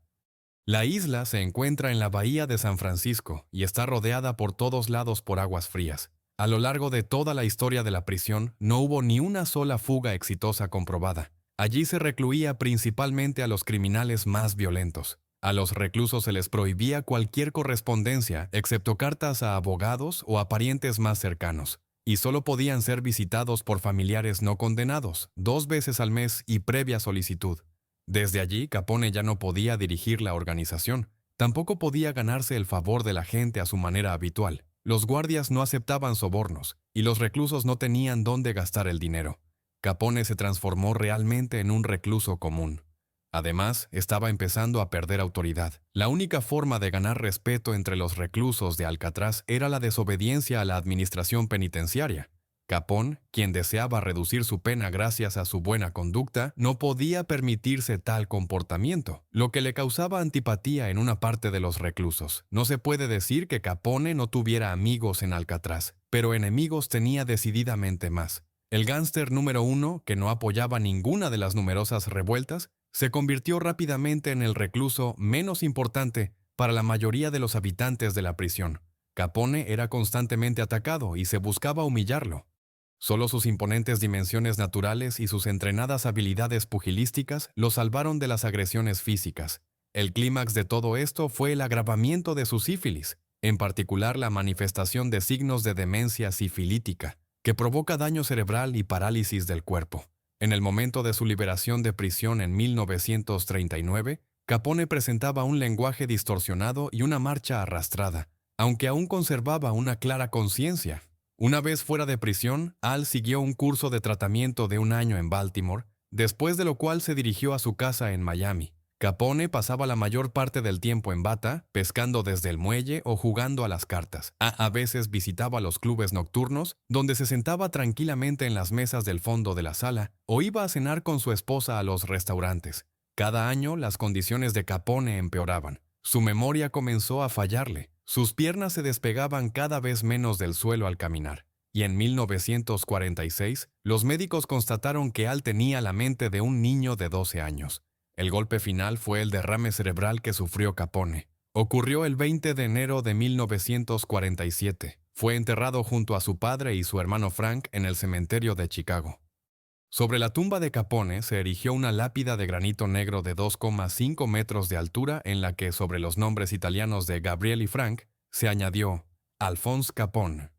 La isla se encuentra en la bahía de San Francisco y está rodeada por todos lados por aguas frías. A lo largo de toda la historia de la prisión, no hubo ni una sola fuga exitosa comprobada. Allí se recluía principalmente a los criminales más violentos. A los reclusos se les prohibía cualquier correspondencia, excepto cartas a abogados o a parientes más cercanos, y solo podían ser visitados por familiares no condenados, 2 veces al mes y previa solicitud. Desde allí, Capone ya no podía dirigir la organización. Tampoco podía ganarse el favor de la gente a su manera habitual. Los guardias no aceptaban sobornos, y los reclusos no tenían dónde gastar el dinero. Capone se transformó realmente en un recluso común. Además, estaba empezando a perder autoridad. La única forma de ganar respeto entre los reclusos de Alcatraz era la desobediencia a la administración penitenciaria. Capone, quien deseaba reducir su pena gracias a su buena conducta, no podía permitirse tal comportamiento, lo que le causaba antipatía en una parte de los reclusos. No se puede decir que Capone no tuviera amigos en Alcatraz, pero enemigos tenía decididamente más. El gángster número 1, que no apoyaba ninguna de las numerosas revueltas, se convirtió rápidamente en el recluso menos importante para la mayoría de los habitantes de la prisión. Capone era constantemente atacado y se buscaba humillarlo. Solo sus imponentes dimensiones naturales y sus entrenadas habilidades pugilísticas lo salvaron de las agresiones físicas. El clímax de todo esto fue el agravamiento de su sífilis, en particular la manifestación de signos de demencia sifilítica, que provoca daño cerebral y parálisis del cuerpo. En el momento de su liberación de prisión en 1939, Capone presentaba un lenguaje distorsionado y una marcha arrastrada, aunque aún conservaba una clara conciencia. Una vez fuera de prisión, Al siguió un curso de tratamiento de 1 año en Baltimore, después de lo cual se dirigió a su casa en Miami. Capone pasaba la mayor parte del tiempo en bata, pescando desde el muelle o jugando a las cartas. A veces visitaba los clubes nocturnos, donde se sentaba tranquilamente en las mesas del fondo de la sala, o iba a cenar con su esposa a los restaurantes. Cada año las condiciones de Capone empeoraban. Su memoria comenzó a fallarle. Sus piernas se despegaban cada vez menos del suelo al caminar. Y en 1946, los médicos constataron que Al tenía la mente de un niño de 12 años. El golpe final fue el derrame cerebral que sufrió Capone. Ocurrió el 20 de enero de 1947. Fue enterrado junto a su padre y su hermano Frank en el cementerio de Chicago. Sobre la tumba de Capone se erigió una lápida de granito negro de 2,5 metros de altura en la que sobre los nombres italianos de Gabriel y Frank se añadió Alphonse Capone.